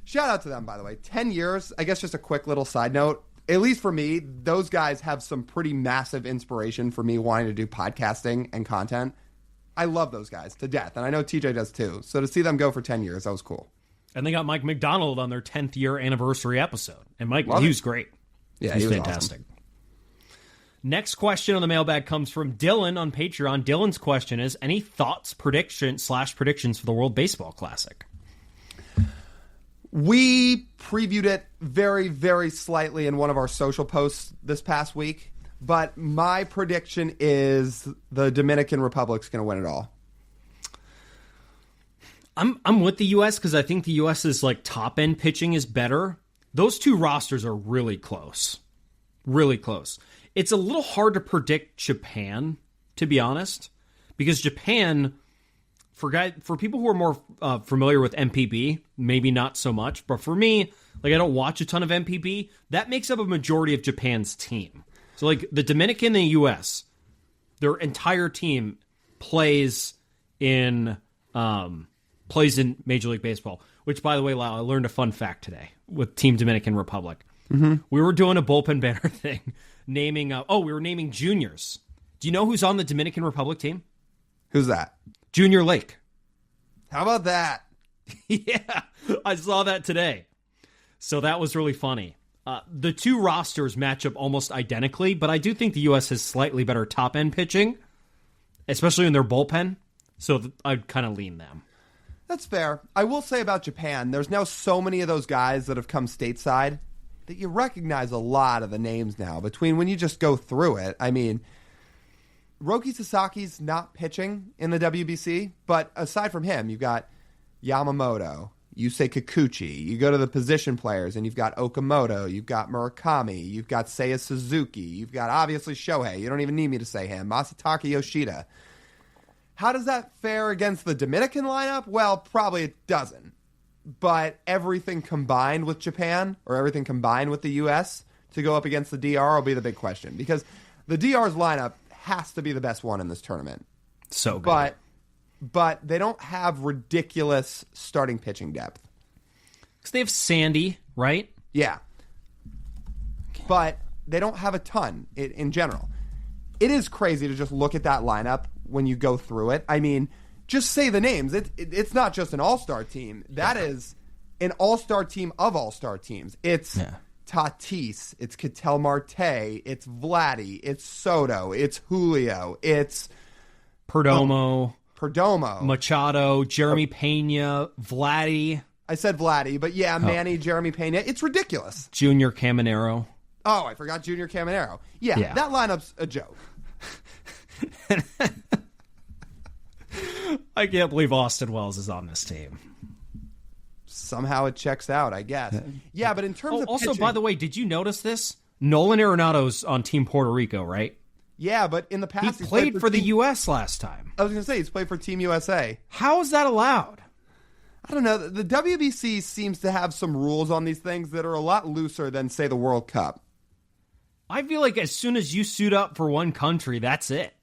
shout out to them, by the way. 10 years, I guess just a quick little side note. At least for me, those guys have some pretty massive inspiration for me wanting to do podcasting and content. I love those guys to death, and I know TJ does too. So to see them go for 10 years, that was cool. And they got Mike McDonald on their 10th year anniversary episode. And Mike, he was great. Yeah, he was fantastic. Awesome. Next question on the mailbag comes from Dylan on Patreon. Dylan's question is, any thoughts, predictions for the World Baseball Classic? We previewed it very, very slightly in one of our social posts this past week, but my prediction is the Dominican Republic's going to win it all. I'm with the U.S. because I think the U.S.'s like top end pitching is better. Those two rosters are really close. Really close. It's a little hard to predict Japan, to be honest, because Japan, for people who are more familiar with MPB, maybe not so much, but for me, like I don't watch a ton of MPB, that makes up a majority of Japan's team. So like the Dominican and the U.S., their entire team plays in Major League Baseball, which, by the way, Lyle, I learned a fun fact today with Team Dominican Republic. Mm-hmm. We were doing a bullpen banner thing, we were naming juniors. Do you know who's on the Dominican Republic team? Who's that? Junior Lake. How about that? Yeah, I saw that today. So that was really funny. The two rosters match up almost identically, but I do think the U.S. has slightly better top-end pitching, especially in their bullpen, so I'd kind of lean them. That's fair. I will say about Japan, there's now so many of those guys that have come stateside that you recognize a lot of the names now between when you just go through it. I mean, Roki Sasaki's not pitching in the WBC, but aside from him, you've got Yamamoto, Yusei Kikuchi. You go to the position players, and you've got Okamoto, you've got Murakami, you've got Seiya Suzuki, you've got obviously Shohei. You don't even need me to say him. Masataka Yoshida. How does that fare against the Dominican lineup? Well, probably it doesn't. But everything combined with Japan, or everything combined with the U.S. to go up against the DR will be the big question. Because the DR's lineup has to be the best one in this tournament. So good. But they don't have ridiculous starting pitching depth. Because they have Sandy, right? Yeah. But they don't have a ton in general. It is crazy to just look at that lineup when you go through it. I mean, just say the names. It's not just an all-star team. That is an all-star team of all-star teams. It's Tatis, it's Ketel Marte, it's Vladdy, it's Soto, it's Julio, it's Perdomo, Machado, Jeremy Pena, Vladdy. I said Vladdy, but yeah, Manny, Jeremy Pena. It's ridiculous. Junior Caminero. Oh, I forgot Junior Caminero. Yeah, that lineup's a joke. I can't believe Austin Wells is on this team. Somehow it checks out, I guess. Yeah, but in terms of also, pitching, by the way, did you notice this? Nolan Arenado's on Team Puerto Rico, right? Yeah, but in the past he played for the U.S. last time. I was going to say he's played for Team USA. How is that allowed? I don't know. The WBC seems to have some rules on these things that are a lot looser than, say, the World Cup. I feel like as soon as you suit up for one country, that's it.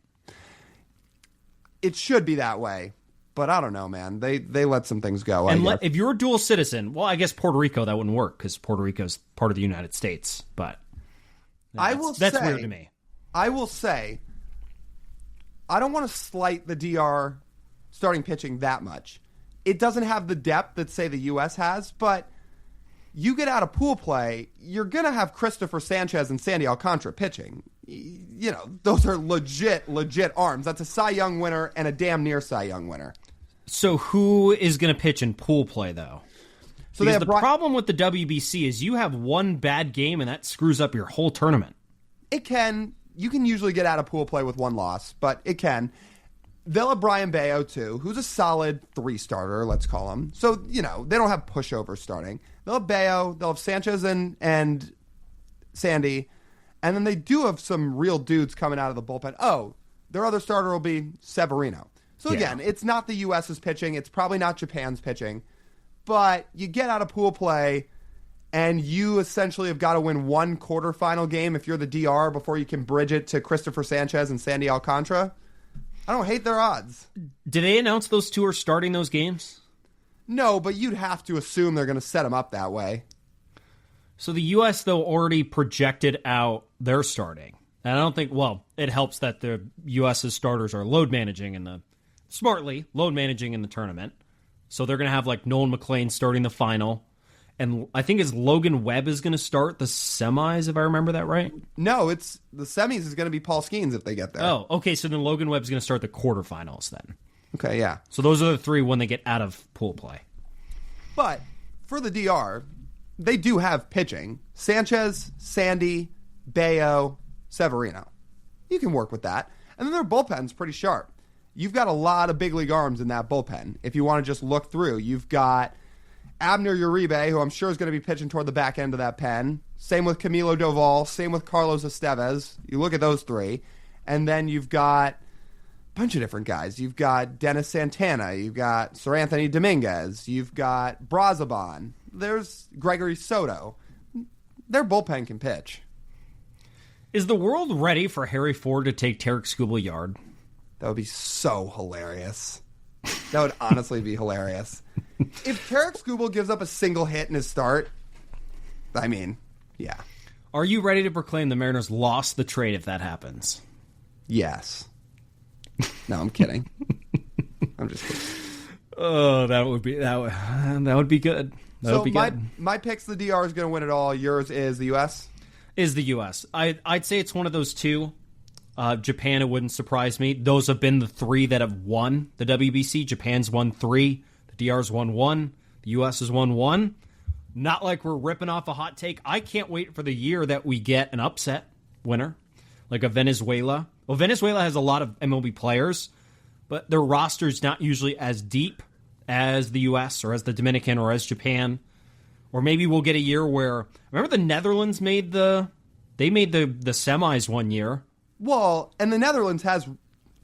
It should be that way. But I don't know, man. They let some things go. And if you're a dual citizen, well, I guess Puerto Rico, that wouldn't work because Puerto Rico's part of the United States. But that's weird to me. I will say, I don't want to slight the DR starting pitching that much. It doesn't have the depth that, say, the U.S. has, but you get out of pool play, you're going to have Christopher Sanchez and Sandy Alcantara pitching. You know, those are legit arms. That's a Cy Young winner and a damn near Cy Young winner. So who is going to pitch in pool play, though? So because the problem with the WBC is you have one bad game and that screws up your whole tournament. It can. You can usually get out of pool play with one loss, but it can. They'll have Brian Bayo, too, who's a solid 3-starter, let's call him. So, you know, they don't have pushovers starting. They'll have Bayo, they'll have Sanchez and Sandy, and then they do have some real dudes coming out of the bullpen. Oh, their other starter will be Severino. So, again, it's not the U.S.'s pitching. It's probably not Japan's pitching. But you get out of pool play, and you essentially have got to win one quarterfinal game if you're the DR before you can bridge it to Christopher Sanchez and Sandy Alcantara. I don't hate their odds. Did they announce those two are starting those games? No, but you'd have to assume they're going to set them up that way. So the U.S., though, already projected out their starting. And I don't think, well, it helps that the U.S.'s starters are load managing in the tournament. So they're going to have like Nolan McLean starting the final. And I think Logan Webb is going to start the semis, if I remember that right. No, it's the semis is going to be Paul Skeens if they get there. Oh, okay. So then Logan Webb's going to start the quarterfinals then. Okay, yeah. So those are the three when they get out of pool play. But for the DR, they do have pitching. Sanchez, Sandy, Bayo, Severino. You can work with that. And then their bullpen's pretty sharp. You've got a lot of big league arms in that bullpen. If you want to just look through, you've got Abner Uribe, who I'm sure is going to be pitching toward the back end of that pen. Same with Camilo Doval. Same with Carlos Estevez. You look at those three. And then you've got a bunch of different guys. You've got Dennis Santana. You've got Sir Anthony Dominguez. You've got Brazaban. There's Gregory Soto. Their bullpen can pitch. Is the world ready for Harry Ford to take Tarek Skubal-Yard? That would be so hilarious. That would honestly be hilarious. If Tarek Skubal gives up a single hit in his start, I mean, yeah. Are you ready to proclaim the Mariners lost the trade if that happens? Yes. No, I'm kidding. I'm just kidding. Oh, that would be good. That would be good. My pick's the DR is going to win it all. Yours is the U.S.? Is the U.S. I'd say it's one of those two. Japan, it wouldn't surprise me. Those have been the three that have won the WBC. Japan's won 3. The DR's won 1. The U.S. has won 1. Not like we're ripping off a hot take. I can't wait for the year that we get an upset winner, like a Venezuela. Well, Venezuela has a lot of MLB players, but their roster's not usually as deep as the U.S. or as the Dominican or as Japan. Or maybe we'll get a year where, remember the Netherlands made the semis one year. Well, and the Netherlands has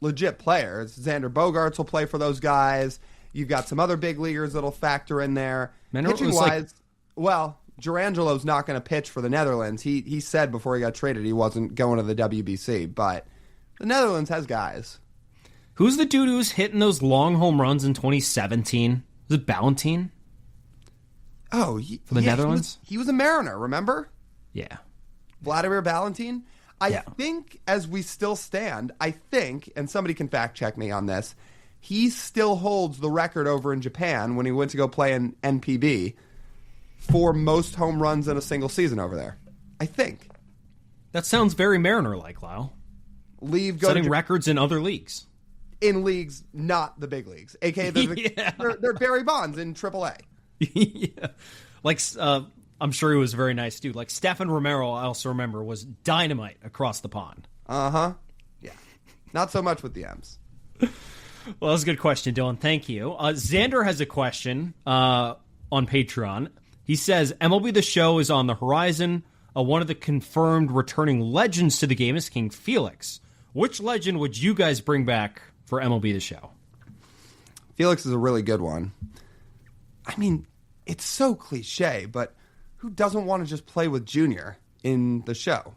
legit players. Xander Bogaerts will play for those guys. You've got some other big leaguers that'll factor in there. Pitching-wise, well, Girangelo's not going to pitch for the Netherlands. He said before he got traded he wasn't going to the WBC, but the Netherlands has guys. Who's the dude who's hitting those long home runs in 2017? Was it Ballantine? Oh, for the Netherlands? He was a Mariner, remember? Yeah. Vladimir Ballantine? I think as we still stand, and somebody can fact check me on this, he still holds the record over in Japan when he went to go play in NPB for most home runs in a single season over there. I think. That sounds very Mariner-like, Lyle. Setting records in other leagues. In leagues, not the big leagues. A.k.a. they're Barry Bonds in AAA. Yeah. Like, I'm sure he was a very nice dude. Like, Stephen Romero, I also remember, was dynamite across the pond. Uh-huh. Yeah. Not so much with the M's. Well, that was a good question, Dylan. Thank you. Xander has a question on Patreon. He says, MLB The Show is on the horizon. One of the confirmed returning legends to the game is King Felix. Which legend would you guys bring back for MLB The Show? Felix is a really good one. I mean, it's so cliche, but who doesn't want to just play with Junior in the show?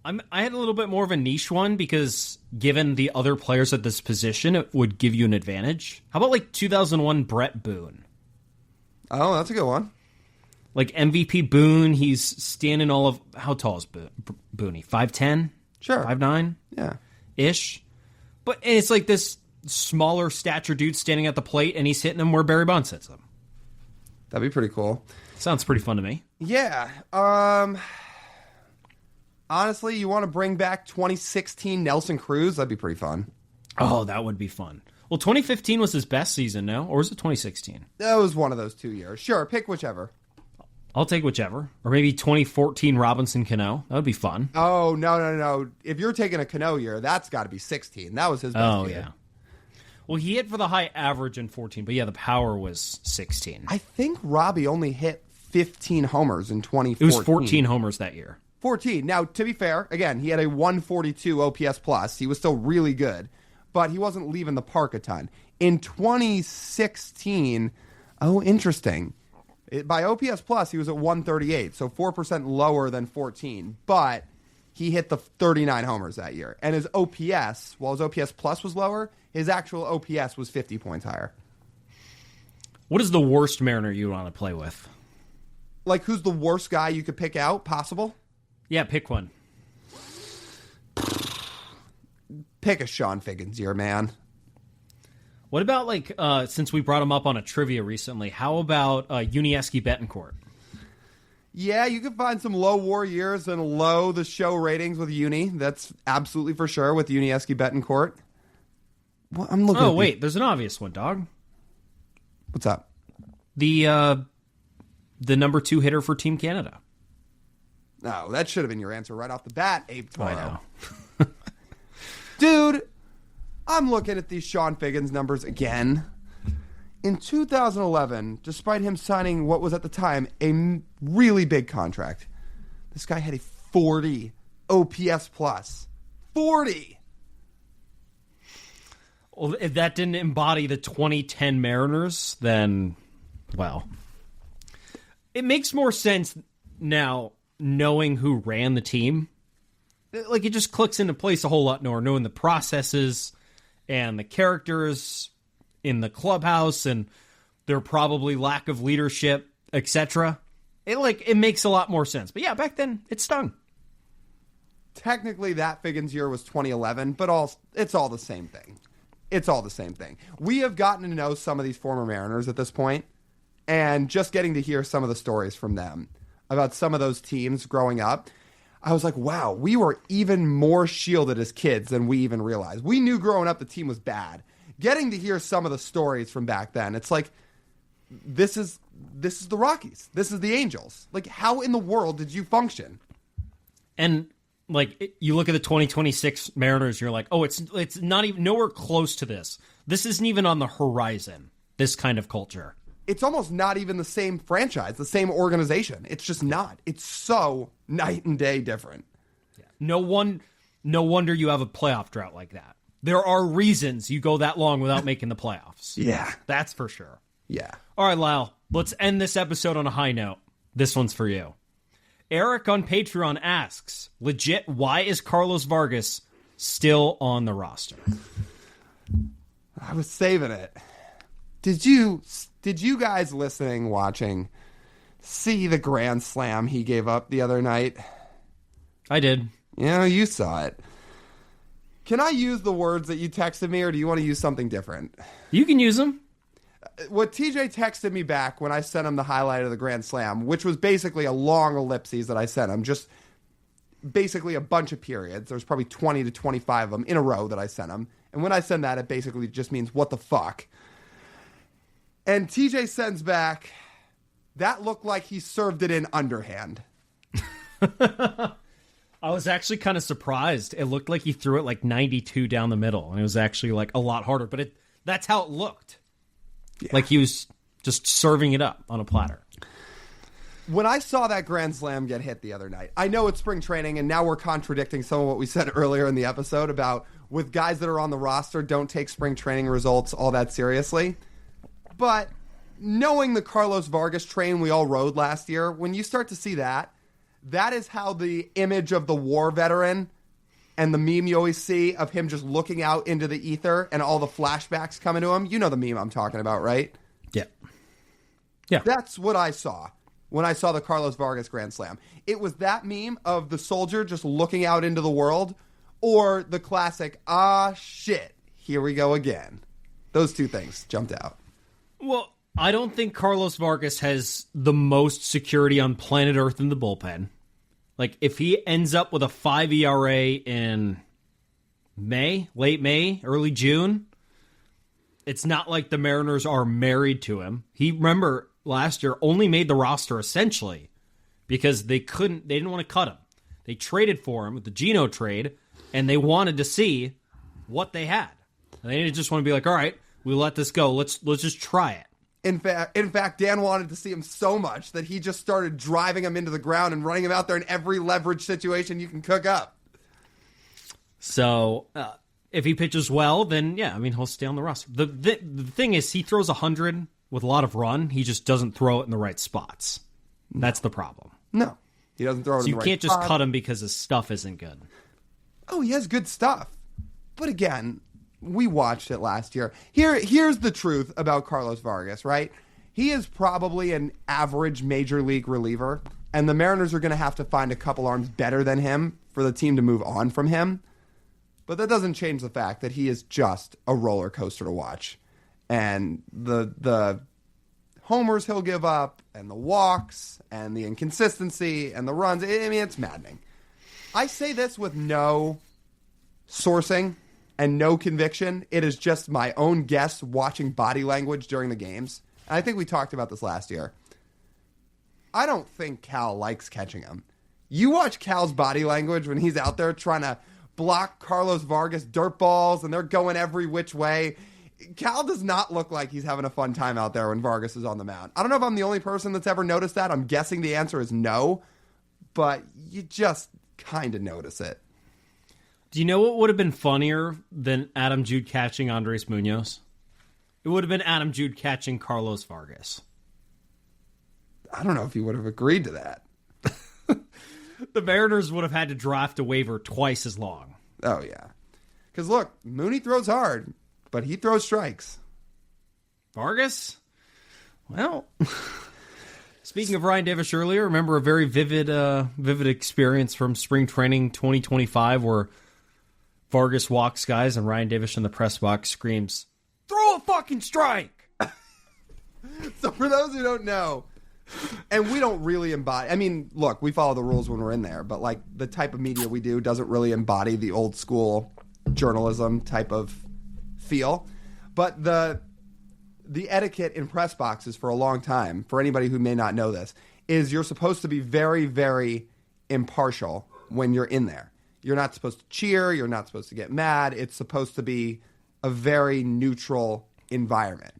I had a little bit more of a niche one because given the other players at this position, it would give you an advantage. How about like 2001 Brett Boone? Oh, that's a good one. Like MVP Boone, he's standing all of... How tall is Booney? 5'10"? Sure. 5'9"? Yeah. Ish. But it's like this smaller stature dude standing at the plate, and he's hitting them where Barry Bonds hits them. That'd be pretty cool. Sounds pretty fun to me. Yeah. Honestly, you want to bring back 2016 Nelson Cruz? That'd be pretty fun. Oh, that would be fun. Well, 2015 was his best season, no? Or was it 2016? That was one of those 2 years. Sure, pick whichever. I'll take whichever. Or maybe 2014 Robinson Cano. That would be fun. Oh, no. If you're taking a Cano year, that's got to be 16. That was his best year. Yeah. Well, he hit for the high average in 14, but yeah, the power was 16. I think Robbie only hit 15 homers in 2014. It was 14 homers that year. 14. Now, to be fair, again, he had a 142 OPS plus. He was still really good, but he wasn't leaving the park a ton. In 2016, interesting. By OPS plus, he was at 138, so 4% lower than 14, but he hit the 39 homers that year. And his OPS, while his OPS plus was lower, his actual OPS was 50 points higher. What is the worst Mariner you want to play with? Like, who's the worst guy you could pick out, possible? Yeah, pick one. Pick a Sean Figgins year, man. What about, like, since we brought him up on a trivia recently, how about Yuniesky Betancourt? Yeah, you can find some low WAR years and low the show ratings with Uni. That's absolutely for sure with Yuniesky Betancourt. Well, I'm looking. Oh, wait, there's an obvious one, dog. What's up? The number 2 hitter for Team Canada. No, that should have been your answer right off the bat, Abe Toro. I know. Dude, I'm looking at these Sean Figgins numbers again. In 2011, despite him signing what was at the time a really big contract, this guy had a 40 OPS plus. 40! Well, if that didn't embody the 2010 Mariners, then, well, it makes more sense now knowing who ran the team. Like, it just clicks into place a whole lot more, knowing the processes and the characters in the clubhouse and their probably lack of leadership, etc. It makes a lot more sense. But yeah, back then, it stung. Technically, that Figgins year was 2011, but it's all the same thing. It's all the same thing. We have gotten to know some of these former Mariners at this point, and just getting to hear some of the stories from them about some of those teams growing up, I was like, wow, we were even more shielded as kids than we even realized. We knew growing up the team was bad. Getting to hear some of the stories from back then, it's like, this is the Rockies. This is the Angels. Like, how in the world did you function? And like, you look at the 2026 Mariners, you're like, oh, it's not even nowhere close to this. This isn't even on the horizon, this kind of culture. It's almost not even the same franchise, the same organization. It's just not. It's so night and day different. Yeah. No wonder you have a playoff drought like that. There are reasons you go that long without making the playoffs. Yeah. That's for sure. Yeah. All right, Lyle, let's end this episode on a high note. This one's for you. Eric on Patreon asks, legit, why is Carlos Vargas still on the roster? I was saving it. Did you guys watching, see the grand slam he gave up the other night? I did. Yeah, you saw it. Can I use the words that you texted me, or do you want to use something different? You can use them. What TJ texted me back when I sent him the highlight of the Grand Slam, which was basically a long ellipses that I sent him, just basically a bunch of periods. There's probably 20 to 25 of them in a row that I sent him. And when I send that, it basically just means, what the fuck? And TJ sends back, that looked like he served it in underhand. I was actually kind of surprised. It looked like he threw it like 92 down the middle, and it was actually like a lot harder. But that's how it looked. Yeah. Like he was just serving it up on a platter. When I saw that Grand Slam get hit the other night, I know it's spring training, and now we're contradicting some of what we said earlier in the episode about with guys that are on the roster, don't take spring training results all that seriously. But knowing the Carlos Vargas train we all rode last year, when you start to see that, that is how the image of the war veteran and the meme you always see of him just looking out into the ether and all the flashbacks coming to him. You know the meme I'm talking about, right? Yeah. Yeah. That's what I saw when I saw the Carlos Vargas Grand Slam. It was that meme of the soldier just looking out into the world, or the classic, ah, shit, here we go again. Those two things jumped out. Well, I don't think Carlos Vargas has the most security on planet Earth in the bullpen. Like, if he ends up with a 5 ERA in May, late May, early June, it's not like the Mariners are married to him. He, remember, last year only made the roster essentially because they didn't want to cut him. They traded for him with the Geno trade, and they wanted to see what they had. And they didn't just want to be like, all right, we let this go. Let's just try it. In fact, Dan wanted to see him so much that he just started driving him into the ground and running him out there in every leverage situation you can cook up. So if he pitches well, then yeah, I mean, he'll stay on the roster. The thing is, he throws 100 with a lot of run. He just doesn't throw it in the right spots. That's the problem. No, he doesn't throw it in the right So you can't just spot. cut him because his stuff isn't good. Oh, he has good stuff. But again, we watched it last year. Here's the truth about Carlos Vargas, right? He is probably an average major league reliever, and the Mariners are going to have to find a couple arms better than him for the team to move on from him. But that doesn't change the fact that he is just a roller coaster to watch. And the homers he'll give up, and the walks, and the inconsistency, and the runs, I mean, it's maddening. I say this with no sourcing and no conviction. It is just my own guess watching body language during the games. And I think we talked about this last year. I don't think Cal likes catching him. You watch Cal's body language when he's out there trying to block Carlos Vargas dirt balls, and they're going every which way. Cal does not look like he's having a fun time out there when Vargas is on the mound. I don't know if I'm the only person that's ever noticed that. I'm guessing the answer is no, but you just kind of notice it. Do you know what would have been funnier than Adam Jude catching Andres Munoz? It would have been Adam Jude catching Carlos Vargas. I don't know if he would have agreed to that. The Mariners would have had to draft a waiver twice as long. Oh, yeah. Because, look, Mooney throws hard, but he throws strikes. Vargas? Well, speaking of Ryan Divish earlier, remember a very vivid experience from spring training 2025 where Vargas walks guys and Ryan Divish in the press box screams, "Throw a fucking strike!" So for those who don't know, and we don't really embody, I mean, look, we follow the rules when we're in there, but like the type of media we do doesn't really embody the old school journalism type of feel. But the etiquette in press boxes for a long time, for anybody who may not know this, is you're supposed to be very, very impartial when you're in there. You're not supposed to cheer. You're not supposed to get mad. It's supposed to be a very neutral environment.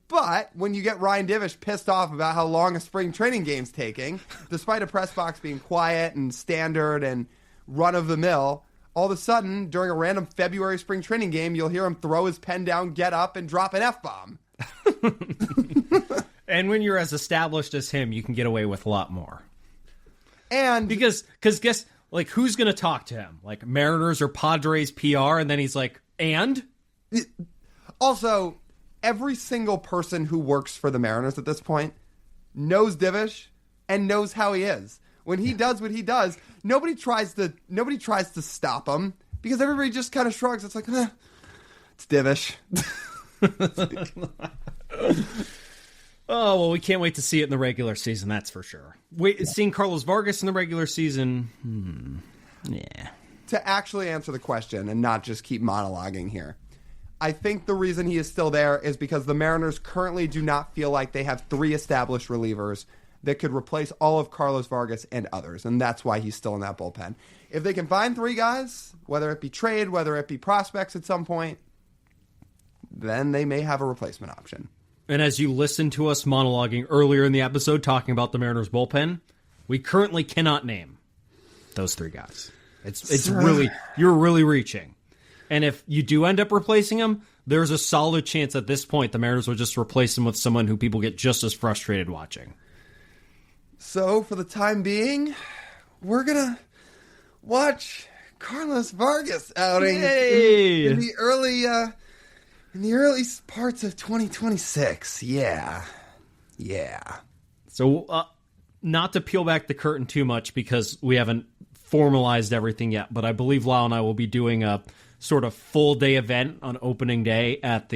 But when you get Ryan Divish pissed off about how long a spring training game's taking, despite a press box being quiet and standard and run-of-the-mill, all of a sudden, during a random February spring training game, you'll hear him throw his pen down, get up, and drop an F-bomb. And when you're as established as him, you can get away with a lot more. And Because guess, like, who's going to talk to him? Like, Mariners or Padres PR? And then he's like, and? also, every single person who works for the Mariners at this point knows Divish and knows how he is. when he does what he does, nobody tries to stop him because everybody just kind of shrugs. It's like, it's Divish. Oh, well, we can't wait to see it in the regular season, that's for sure. Seeing Carlos Vargas in the regular season, yeah. To actually answer the question and not just keep monologuing here, I think the reason he is still there is because the Mariners currently do not feel like they have 3 established relievers that could replace all of Carlos Vargas and others, and that's why he's still in that bullpen. If they can find 3 guys, whether it be trade, whether it be prospects at some point, then they may have a replacement option. And as you listen to us monologuing earlier in the episode talking about the Mariners bullpen, we currently cannot name those 3 guys. It's really, you're really reaching. And if you do end up replacing him, there's a solid chance at this point the Mariners will just replace him with someone who people get just as frustrated watching. So for the time being, we're going to watch Carlos Vargas outing in the early parts of 2026. Yeah. So not to peel back the curtain too much because we haven't formalized everything yet, but I believe Lyle and I will be doing a sort of full day event on opening day at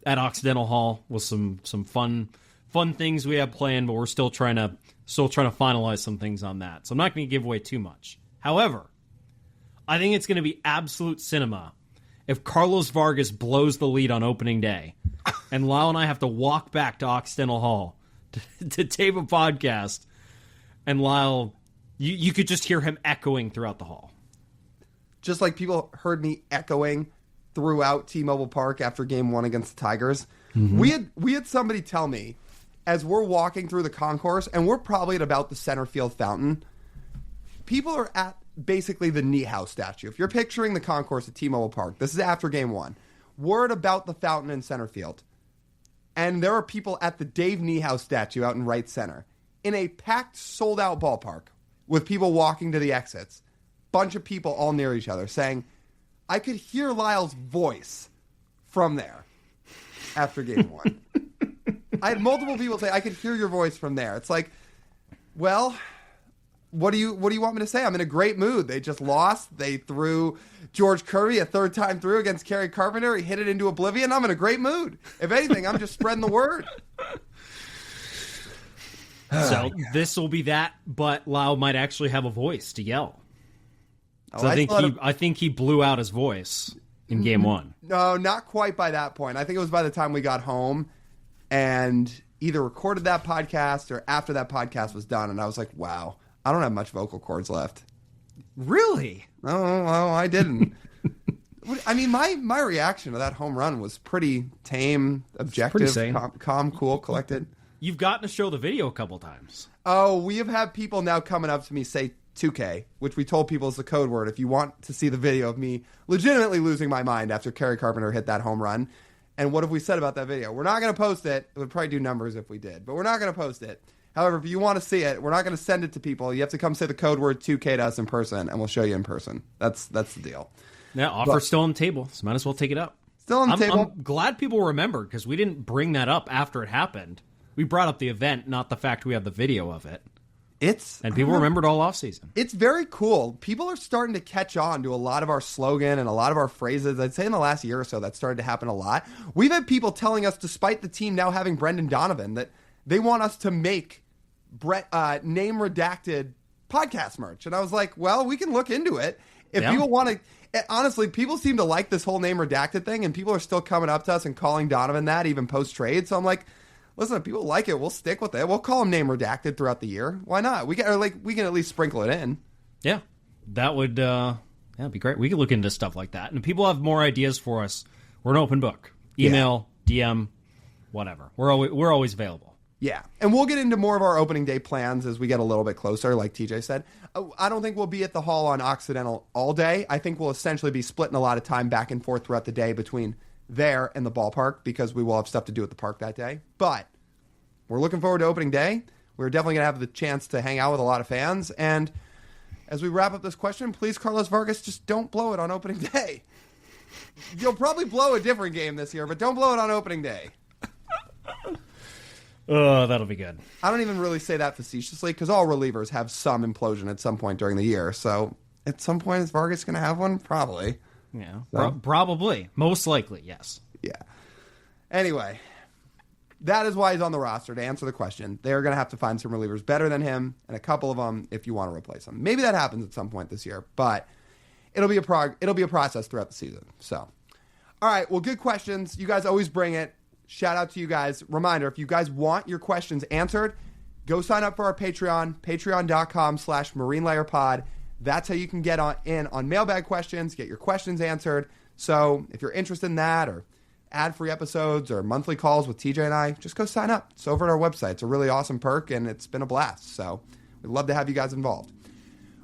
Occidental Hall with some fun things we have planned, but we're still trying to finalize some things on that. So I'm not going to give away too much. However, I think it's going to be absolute cinema if Carlos Vargas blows the lead on opening day and Lyle and I have to walk back to Occidental Hall to tape a podcast, and Lyle, you could just hear him echoing throughout the hall. Just like people heard me echoing throughout T-Mobile Park after Game 1 against the Tigers. Mm-hmm. We had somebody tell me, as we're walking through the concourse, and we're probably at about the center field fountain, people are at basically the Niehaus statue. If you're picturing the concourse at T-Mobile Park, this is after Game 1. We're at about the fountain in center field. And there are people at the Dave Niehaus statue out in right center. In a packed, sold-out ballpark with people walking to the exits. Bunch of people all near each other saying, I could hear Lyle's voice from there after Game 1. I had multiple people say, I could hear your voice from there. It's like, well, what do you want me to say? I'm in a great mood. They just lost. They threw George Kirby a 3rd time through against Kerry Carpenter. He hit it into oblivion. I'm in a great mood. If anything, I'm just spreading the word. So this will be that, but Lyle might actually have a voice to yell. So I think he blew out his voice in Game 1. No, not quite by that point. I think it was by the time we got home and either recorded that podcast or after that podcast was done, and I was like, wow, I don't have much vocal cords left. Really? Oh, well, I didn't. I mean, my reaction to that home run was pretty tame, objective, calm, cool, collected. You've gotten to show the video a couple times. Oh, we have had people now coming up to me say 2K, which we told people is the code word if you want to see the video of me legitimately losing my mind after Kerry Carpenter hit that home run. And what have we said about that video? We're not going to post it. It would probably do numbers if we did, but we're not going to post it. However, if you want to see it, we're not going to send it to people. You have to come say the code word 2K to us in person, and we'll show you in person. That's the deal. Yeah, offer's still on the table, so might as well take it up. Still on the table. I'm glad people remembered, because we didn't bring that up after it happened. We brought up the event, not the fact we have the video of it. And people remembered all offseason. It's very cool. People are starting to catch on to a lot of our slogan and a lot of our phrases. I'd say in the last year or so, that started to happen a lot. We've had people telling us, despite the team now having Brendan Donovan, that they want us to make name redacted podcast merch. And I was like, well, we can look into it. If people want to, honestly, people seem to like this whole name redacted thing, and people are still coming up to us and calling Donovan that, even post-trade. So I'm like, listen, if people like it, we'll stick with it. We'll call him name redacted throughout the year. Why not? We can at least sprinkle it in. Yeah, that would that'd be great. We could look into stuff like that. And if people have more ideas for us, we're an open book. Email, DM, whatever. We're always available. Yeah, and we'll get into more of our opening day plans as we get a little bit closer, like TJ said. I don't think we'll be at the hall on Occidental all day. I think we'll essentially be splitting a lot of time back and forth throughout the day between there and the ballpark, because we will have stuff to do at the park that day. But we're looking forward to opening day. We're definitely going to have the chance to hang out with a lot of fans. And as we wrap up this question, please, Carlos Vargas, just don't blow it on opening day. You'll probably blow a different game this year, but don't blow it on opening day. Oh, that'll be good. I don't even really say that facetiously because all relievers have some implosion at some point during the year. So at some point, is Vargas going to have one? Probably. Yeah, So. probably. Most likely, yes. Yeah. Anyway, that is why he's on the roster, to answer the question. They're going to have to find some relievers better than him, and a couple of them if you want to replace him. Maybe that happens at some point this year, but it'll be a process throughout the season. So, all right, well, good questions. You guys always bring it. Shout out to you guys. Reminder, if you guys want your questions answered, go sign up for our Patreon, patreon.com/marinelayerpod. That's how you can get in on Mailbag Questions, get your questions answered. So if you're interested in that, or ad-free episodes or monthly calls with TJ and I, just go sign up. It's over at our website. It's a really awesome perk, and it's been a blast. So we'd love to have you guys involved.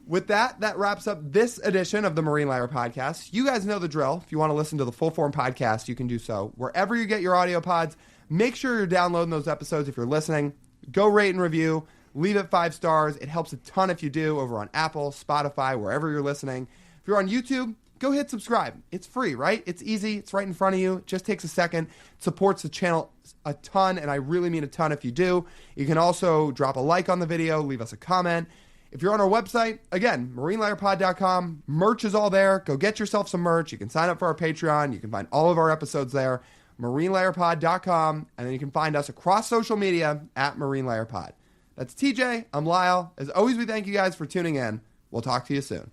With that, that wraps up this edition of the Marine Layer Podcast. You guys know the drill. If you want to listen to the full-form podcast, you can do so wherever you get your audio pods. Make sure you're downloading those episodes if you're listening. Go rate and review. Leave it 5 stars. It helps a ton if you do over on Apple, Spotify, wherever you're listening. If you're on YouTube, go hit subscribe. It's free, right? It's easy. It's right in front of you. It just takes a second. It supports the channel a ton, and I really mean a ton if you do. You can also drop a like on the video, leave us a comment. If you're on our website, again, marinelayerpod.com. Merch is all there. Go get yourself some merch. You can sign up for our Patreon. You can find all of our episodes there. marinelayerpod.com. And then you can find us across social media at marinelayerpod. That's TJ. I'm Lyle. As always, we thank you guys for tuning in. We'll talk to you soon.